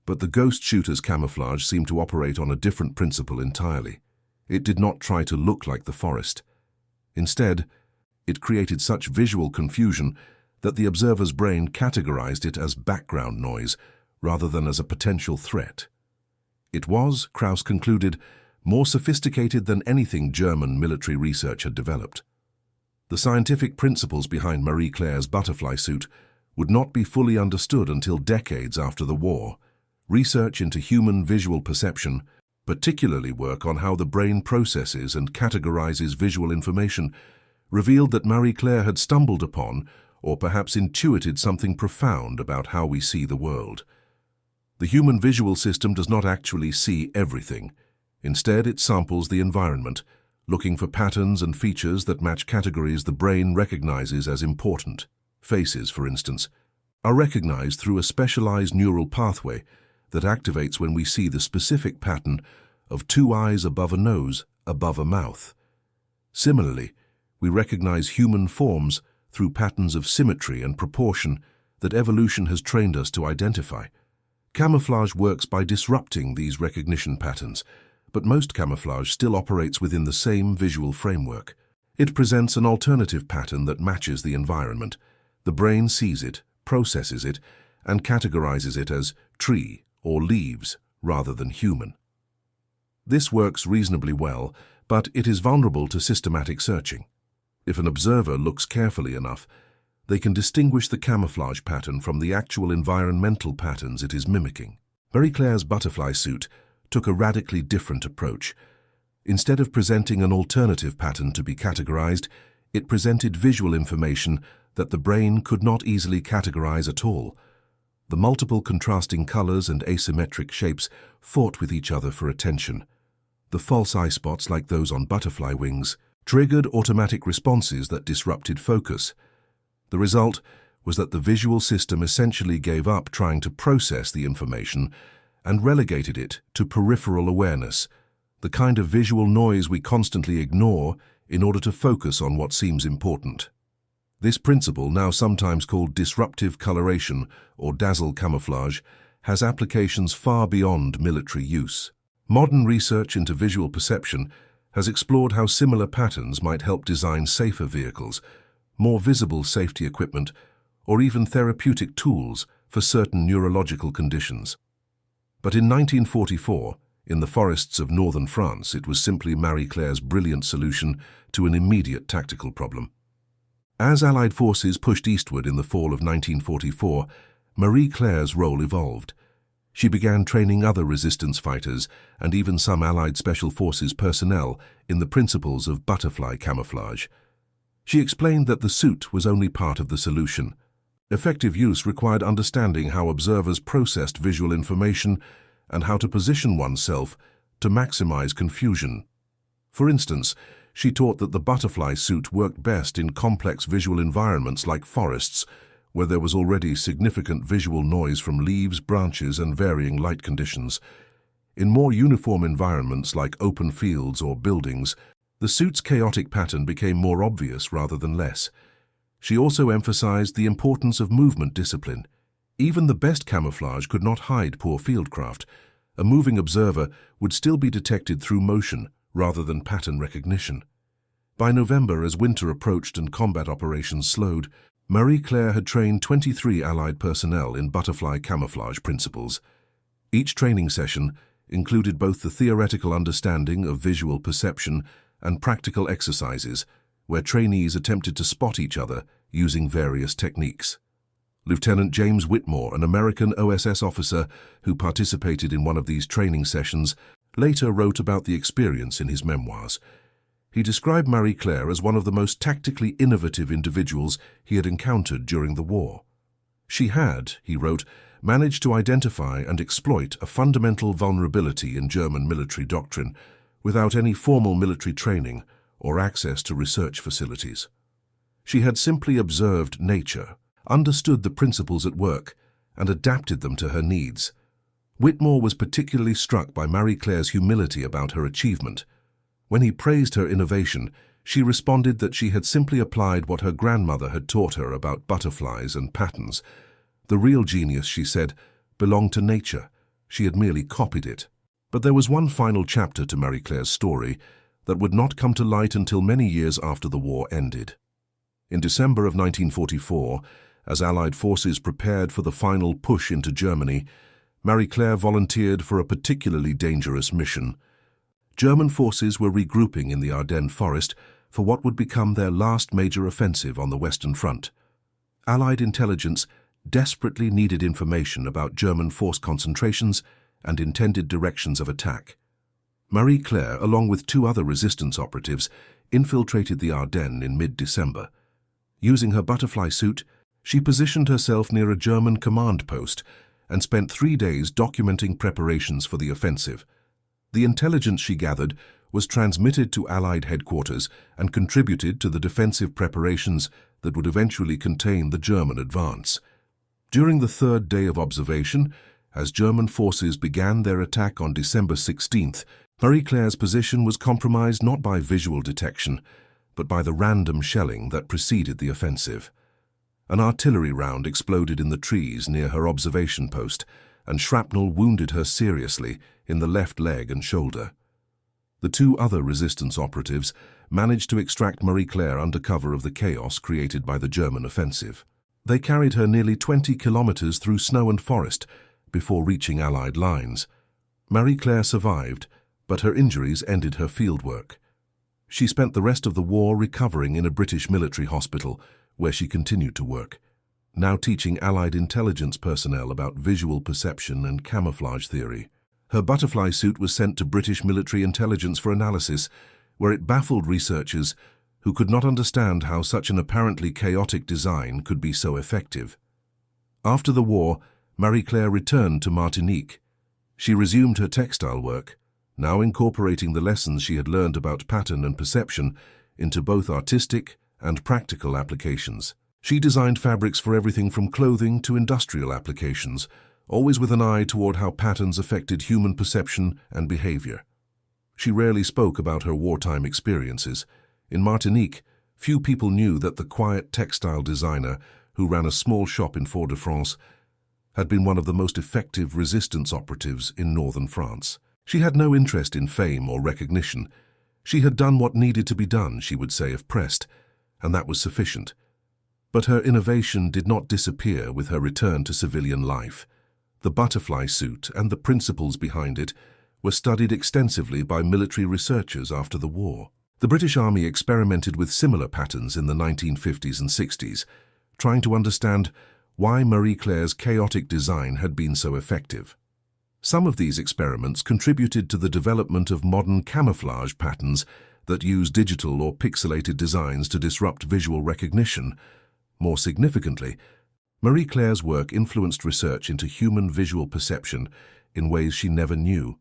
But the ghost shooter's camouflage seemed to operate on a different principle entirely. It did not try to look like the forest. Instead, it created such visual confusion that the observer's brain categorized it as background noise rather than as a potential threat. It was, Kraus concluded, more sophisticated than anything German military research had developed. The scientific principles behind Marie Claire's butterfly suit would not be fully understood until decades after the war. Research into human visual perception, particularly work on how the brain processes and categorizes visual information, revealed that Marie Claire had stumbled upon, or perhaps intuited, something profound about how we see the world. The human visual system does not actually see everything. Instead, it samples the environment, looking for patterns and features that match categories the brain recognizes as important. Faces, for instance, are recognized through a specialized neural pathway that activates when we see the specific pattern of 2 eyes above a nose, above a mouth. Similarly, we recognize human forms through patterns of symmetry and proportion that evolution has trained us to identify. Camouflage works by disrupting these recognition patterns, but most camouflage still operates within the same visual framework. It presents an alternative pattern that matches the environment. The brain sees it, processes it, and categorizes it as tree or leaves rather than human. This works reasonably well, but it is vulnerable to systematic searching. If an observer looks carefully enough, they can distinguish the camouflage pattern from the actual environmental patterns it is mimicking. Marie Claire's butterfly suit took a radically different approach. Instead of presenting an alternative pattern to be categorized, it presented visual information that the brain could not easily categorize at all. The multiple contrasting colors and asymmetric shapes fought with each other for attention. The false eye spots, like those on butterfly wings, triggered automatic responses that disrupted focus. The result was that the visual system essentially gave up trying to process the information and relegated it to peripheral awareness, the kind of visual noise we constantly ignore in order to focus on what seems important. This principle, now sometimes called disruptive coloration or dazzle camouflage, has applications far beyond military use. Modern research into visual perception has explored how similar patterns might help design safer vehicles, more visible safety equipment, or even therapeutic tools for certain neurological conditions. But in 1944, in the forests of northern France, it was simply Marie Claire's brilliant solution to an immediate tactical problem. As Allied forces pushed eastward in the fall of 1944, Marie Claire's role evolved. She began training other resistance fighters and even some Allied Special Forces personnel in the principles of butterfly camouflage. She explained that the suit was only part of the solution. Effective use required understanding how observers processed visual information and how to position oneself to maximize confusion. For instance, she taught that the butterfly suit worked best in complex visual environments like forests, where there was already significant visual noise from leaves, branches, and varying light conditions. In more uniform environments like open fields or buildings, the suit's chaotic pattern became more obvious rather than less. She also emphasized the importance of movement discipline. Even the best camouflage could not hide poor fieldcraft. A moving observer would still be detected through motion rather than pattern recognition. By November, as winter approached and combat operations slowed, Marie-Claire had trained 23 Allied personnel in butterfly camouflage principles. Each training session included both the theoretical understanding of visual perception and practical exercises, where trainees attempted to spot each other using various techniques. Lieutenant James Whitmore, an American OSS officer who participated in one of these training sessions, later wrote about the experience in his memoirs. He described Marie-Claire as one of the most tactically innovative individuals he had encountered during the war. She had, he wrote, managed to identify and exploit a fundamental vulnerability in German military doctrine without any formal military training or access to research facilities. She had simply observed nature, understood the principles at work, and adapted them to her needs. Whitmore was particularly struck by Marie-Claire's humility about her achievement. When he praised her innovation, she responded that she had simply applied what her grandmother had taught her about butterflies and patterns. The real genius, she said, belonged to nature. She had merely copied it. But there was one final chapter to Marie-Claire's story that would not come to light until many years after the war ended. In December of 1944, as Allied forces prepared for the final push into Germany, Marie-Claire volunteered for a particularly dangerous mission. German forces were regrouping in the Ardennes forest for what would become their last major offensive on the Western Front. Allied intelligence desperately needed information about German force concentrations and intended directions of attack. Marie-Claire, along with 2 other resistance operatives, infiltrated the Ardennes in mid-December. Using her butterfly suit, she positioned herself near a German command post and spent 3 days documenting preparations for the offensive. The intelligence she gathered was transmitted to Allied headquarters and contributed to the defensive preparations that would eventually contain the German advance. During the 3rd day of observation, as German forces began their attack on December 16th, Marie-Claire's position was compromised not by visual detection, but by the random shelling that preceded the offensive. An artillery round exploded in the trees near her observation post, and shrapnel wounded her seriously in the left leg and shoulder. The 2 other resistance operatives managed to extract Marie-Claire under cover of the chaos created by the German offensive. They carried her nearly 20 kilometers through snow and forest before reaching Allied lines. Marie-Claire survived, but her injuries ended her fieldwork. She spent the rest of the war recovering in a British military hospital, where she continued to work, now teaching Allied intelligence personnel about visual perception and camouflage theory. Her butterfly suit was sent to British military intelligence for analysis, where it baffled researchers who could not understand how such an apparently chaotic design could be so effective. After the war, Marie-Claire returned to Martinique. She resumed her textile work, now incorporating the lessons she had learned about pattern and perception into both artistic and practical applications. She designed fabrics for everything from clothing to industrial applications, always with an eye toward how patterns affected human perception and behavior. She rarely spoke about her wartime experiences. In Martinique, few people knew that the quiet textile designer who ran a small shop in Fort-de-France had been one of the most effective resistance operatives in northern France. She had no interest in fame or recognition. She had done what needed to be done, she would say if pressed, and that was sufficient. But her innovation did not disappear with her return to civilian life. The butterfly suit and the principles behind it were studied extensively by military researchers after the war. The British Army experimented with similar patterns in the 1950s and 60s, trying to understand why Marie-Claire's chaotic design had been so effective. Some of these experiments contributed to the development of modern camouflage patterns that use digital or pixelated designs to disrupt visual recognition. More significantly, Marie-Claire's work influenced research into human visual perception in ways she never knew.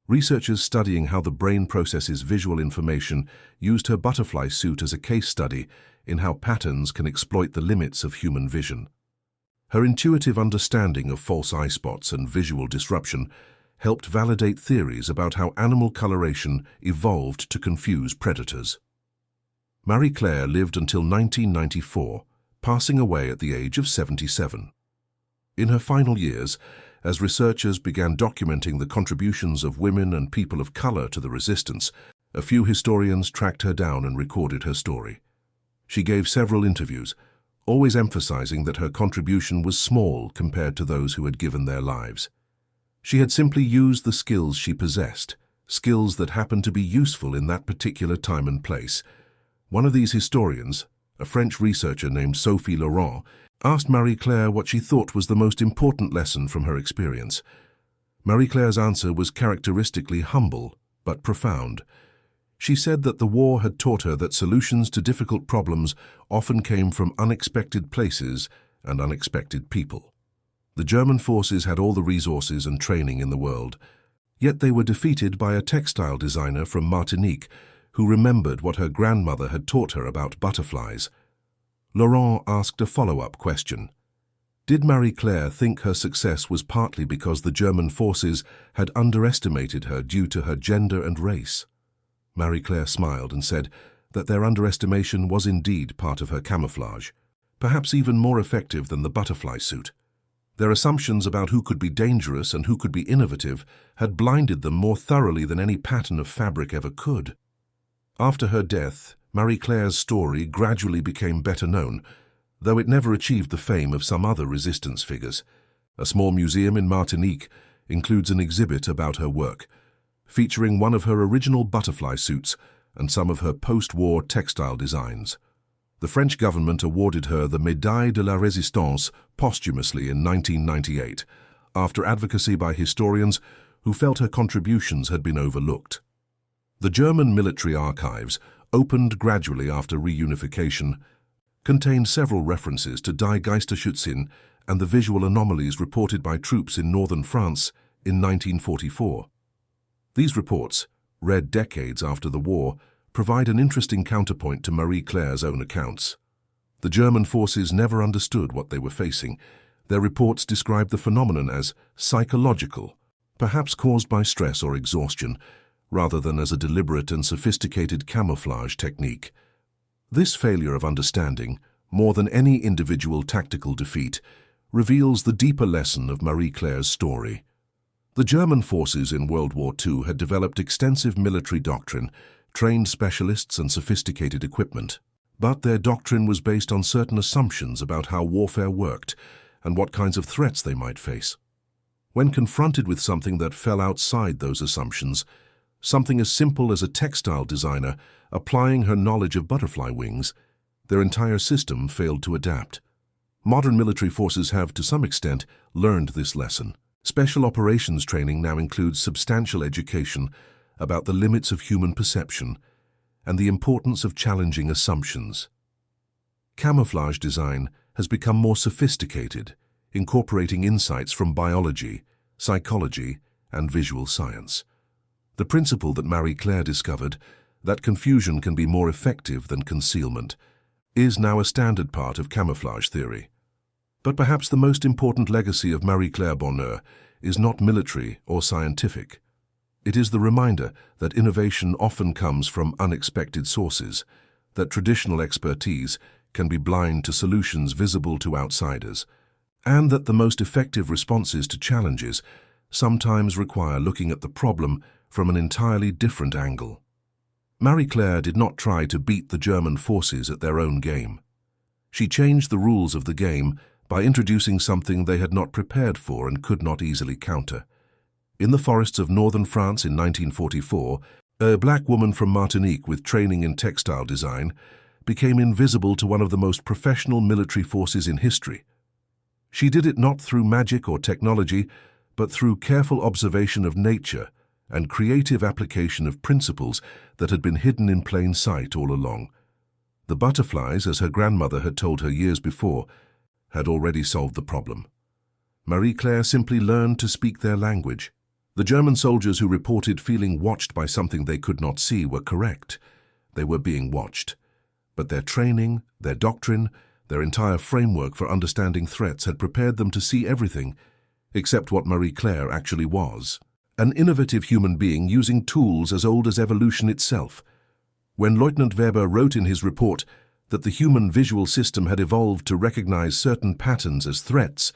Researchers studying how the brain processes visual information used her butterfly suit as a case study in how patterns can exploit the limits of human vision. Her intuitive understanding of false eye spots and visual disruption helped validate theories about how animal coloration evolved to confuse predators. Marie-Claire lived until 1994, passing away at the age of 77. In her final years, as researchers began documenting the contributions of women and people of color to the resistance, a few historians tracked her down and recorded her story. She gave several interviews, always emphasizing that her contribution was small compared to those who had given their lives. She had simply used the skills she possessed, skills that happened to be useful in that particular time and place. One of these historians, a French researcher named Sophie Laurent, asked Marie-Claire what she thought was the most important lesson from her experience. Marie-Claire's answer was characteristically humble but profound. She said that the war had taught her that solutions to difficult problems often came from unexpected places and unexpected people. The German forces had all the resources and training in the world, yet they were defeated by a textile designer from Martinique who remembered what her grandmother had taught her about butterflies. Laurent asked a follow-up question. Did Marie-Claire think her success was partly because the German forces had underestimated her due to her gender and race? Marie-Claire smiled and said that their underestimation was indeed part of her camouflage, perhaps even more effective than the butterfly suit. Their assumptions about who could be dangerous and who could be innovative had blinded them more thoroughly than any pattern of fabric ever could. After her death, Marie-Claire's story gradually became better known, though it never achieved the fame of some other resistance figures. A small museum in Martinique includes an exhibit about her work, featuring one of her original butterfly suits and some of her post-war textile designs. The French government awarded her the Médaille de la Résistance posthumously in 1998, after advocacy by historians who felt her contributions had been overlooked. The German military archives, opened gradually after reunification, contained several references to Die Geisterschützin and the visual anomalies reported by troops in northern France in 1944. These reports, read decades after the war, provide an interesting counterpoint to Marie-Claire's own accounts. The German forces never understood what they were facing. Their reports described the phenomenon as psychological, perhaps caused by stress or exhaustion, rather than as a deliberate and sophisticated camouflage technique. This failure of understanding, more than any individual tactical defeat, reveals the deeper lesson of Marie-Claire's story. The German forces in World War II had developed extensive military doctrine, trained specialists and sophisticated equipment. But their doctrine was based on certain assumptions about how warfare worked and what kinds of threats they might face. When confronted with something that fell outside those assumptions, something as simple as a textile designer applying her knowledge of butterfly wings, their entire system failed to adapt. Modern military forces have, to some extent, learned this lesson. Special operations training now includes substantial education about the limits of human perception and the importance of challenging assumptions. Camouflage design has become more sophisticated, incorporating insights from biology, psychology, and visual science. The principle that Marie-Claire discovered, that confusion can be more effective than concealment, is now a standard part of camouflage theory. But perhaps the most important legacy of Marie-Claire Bonheur is not military or scientific. It is the reminder that innovation often comes from unexpected sources, that traditional expertise can be blind to solutions visible to outsiders, and that the most effective responses to challenges sometimes require looking at the problem from an entirely different angle. Marie-Claire did not try to beat the German forces at their own game. She changed the rules of the game by introducing something they had not prepared for and could not easily counter. In the forests of northern France in 1944, a black woman from Martinique with training in textile design became invisible to one of the most professional military forces in history. She did it not through magic or technology, but through careful observation of nature and creative application of principles that had been hidden in plain sight all along. The butterflies, as her grandmother had told her years before, had already solved the problem. Marie-Claire simply learned to speak their language. The German soldiers who reported feeling watched by something they could not see were correct. They were being watched. But their training, their doctrine, their entire framework for understanding threats had prepared them to see everything except what Marie-Claire actually was. An innovative human being using tools as old as evolution itself. When Lieutenant Weber wrote in his report that the human visual system had evolved to recognize certain patterns as threats,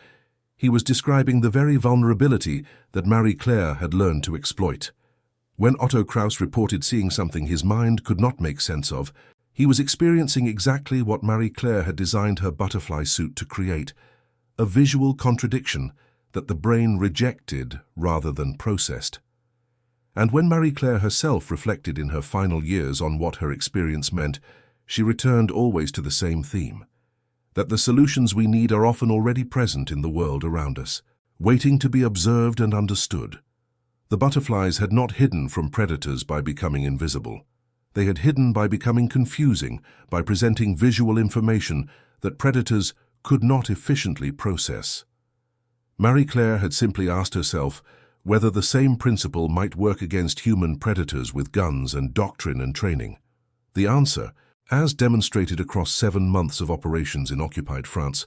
He was describing the very vulnerability that Marie Claire had learned to exploit. When Otto Kraus reported seeing something his mind could not make sense of, he was experiencing exactly what Marie Claire had designed her butterfly suit to create, a visual contradiction that the brain rejected rather than processed. And when Marie Claire herself reflected in her final years on what her experience meant, she returned always to the same theme, that the solutions we need are often already present in the world around us, waiting to be observed and understood. The butterflies had not hidden from predators by becoming invisible. They had hidden by becoming confusing, by presenting visual information that predators could not efficiently process. Marie Claire had simply asked herself whether the same principle might work against human predators with guns and doctrine and training. The answer, as demonstrated across 7 months of operations in occupied France,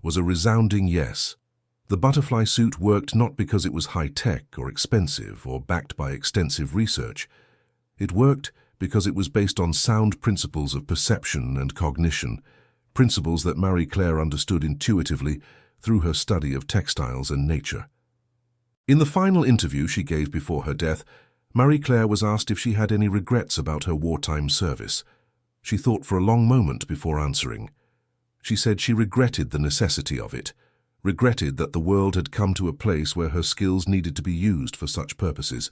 was a resounding yes. The butterfly suit worked not because it was high-tech or expensive or backed by extensive research. It worked because it was based on sound principles of perception and cognition, principles that Marie Claire understood intuitively through her study of textiles and nature. In the final interview she gave before her death, Marie Claire was asked if she had any regrets about her wartime service. She thought for a long moment before answering. She said she regretted the necessity of it, regretted that the world had come to a place where her skills needed to be used for such purposes.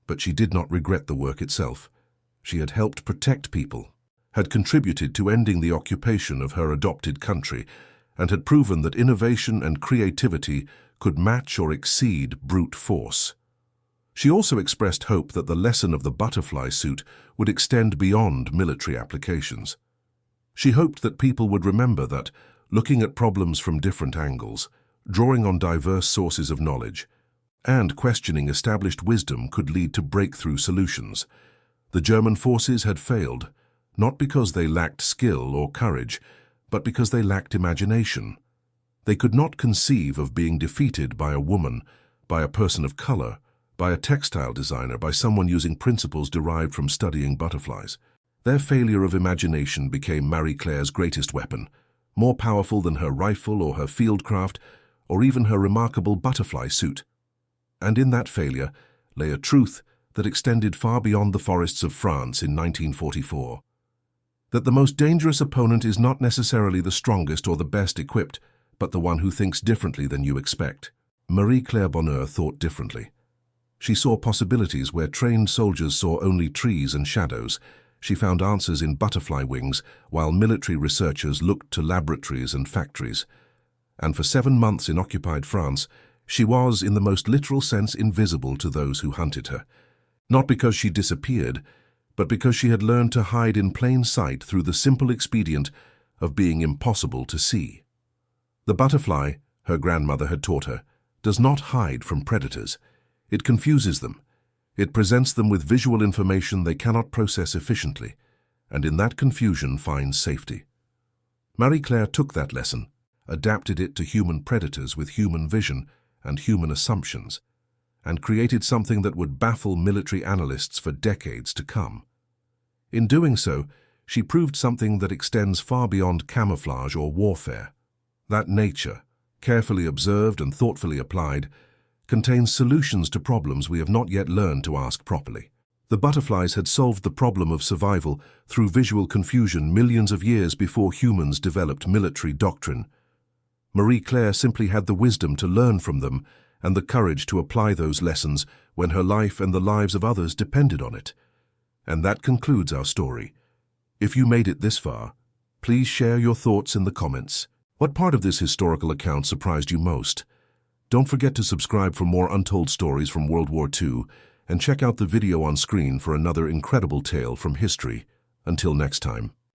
But she did not regret the work itself. She had helped protect people, had contributed to ending the occupation of her adopted country, and had proven that innovation and creativity could match or exceed brute force. She also expressed hope that the lesson of the butterfly suit would extend beyond military applications. She hoped that people would remember that, looking at problems from different angles, drawing on diverse sources of knowledge, and questioning established wisdom could lead to breakthrough solutions. The German forces had failed, not because they lacked skill or courage, but because they lacked imagination. They could not conceive of being defeated by a woman, by a person of color, by a textile designer, by someone using principles derived from studying butterflies. Their failure of imagination became Marie Claire's greatest weapon, more powerful than her rifle or her fieldcraft, or even her remarkable butterfly suit. And in that failure lay a truth that extended far beyond the forests of France in 1944. That the most dangerous opponent is not necessarily the strongest or the best equipped, but the one who thinks differently than you expect. Marie Claire Bonheur thought differently. She saw possibilities where trained soldiers saw only trees and shadows. She found answers in butterfly wings, while military researchers looked to laboratories and factories. And for 7 months in occupied France, she was, in the most literal sense, invisible to those who hunted her. Not because she disappeared, but because she had learned to hide in plain sight through the simple expedient of being impossible to see. The butterfly, her grandmother had taught her, does not hide from predators. It confuses them. It presents them with visual information they cannot process efficiently, and in that confusion finds safety. Marie Claire took that lesson, adapted it to human predators with human vision and human assumptions, and created something that would baffle military analysts for decades to come. In doing so, she proved something that extends far beyond camouflage or warfare. That nature, carefully observed and thoughtfully applied, contains solutions to problems we have not yet learned to ask properly. The butterflies had solved the problem of survival through visual confusion millions of years before humans developed military doctrine. Marie Claire simply had the wisdom to learn from them and the courage to apply those lessons when her life and the lives of others depended on it. And that concludes our story. If you made it this far, please share your thoughts in the comments. What part of this historical account surprised you most? Don't forget to subscribe for more untold stories from World War II and check out the video on screen for another incredible tale from history. Until next time.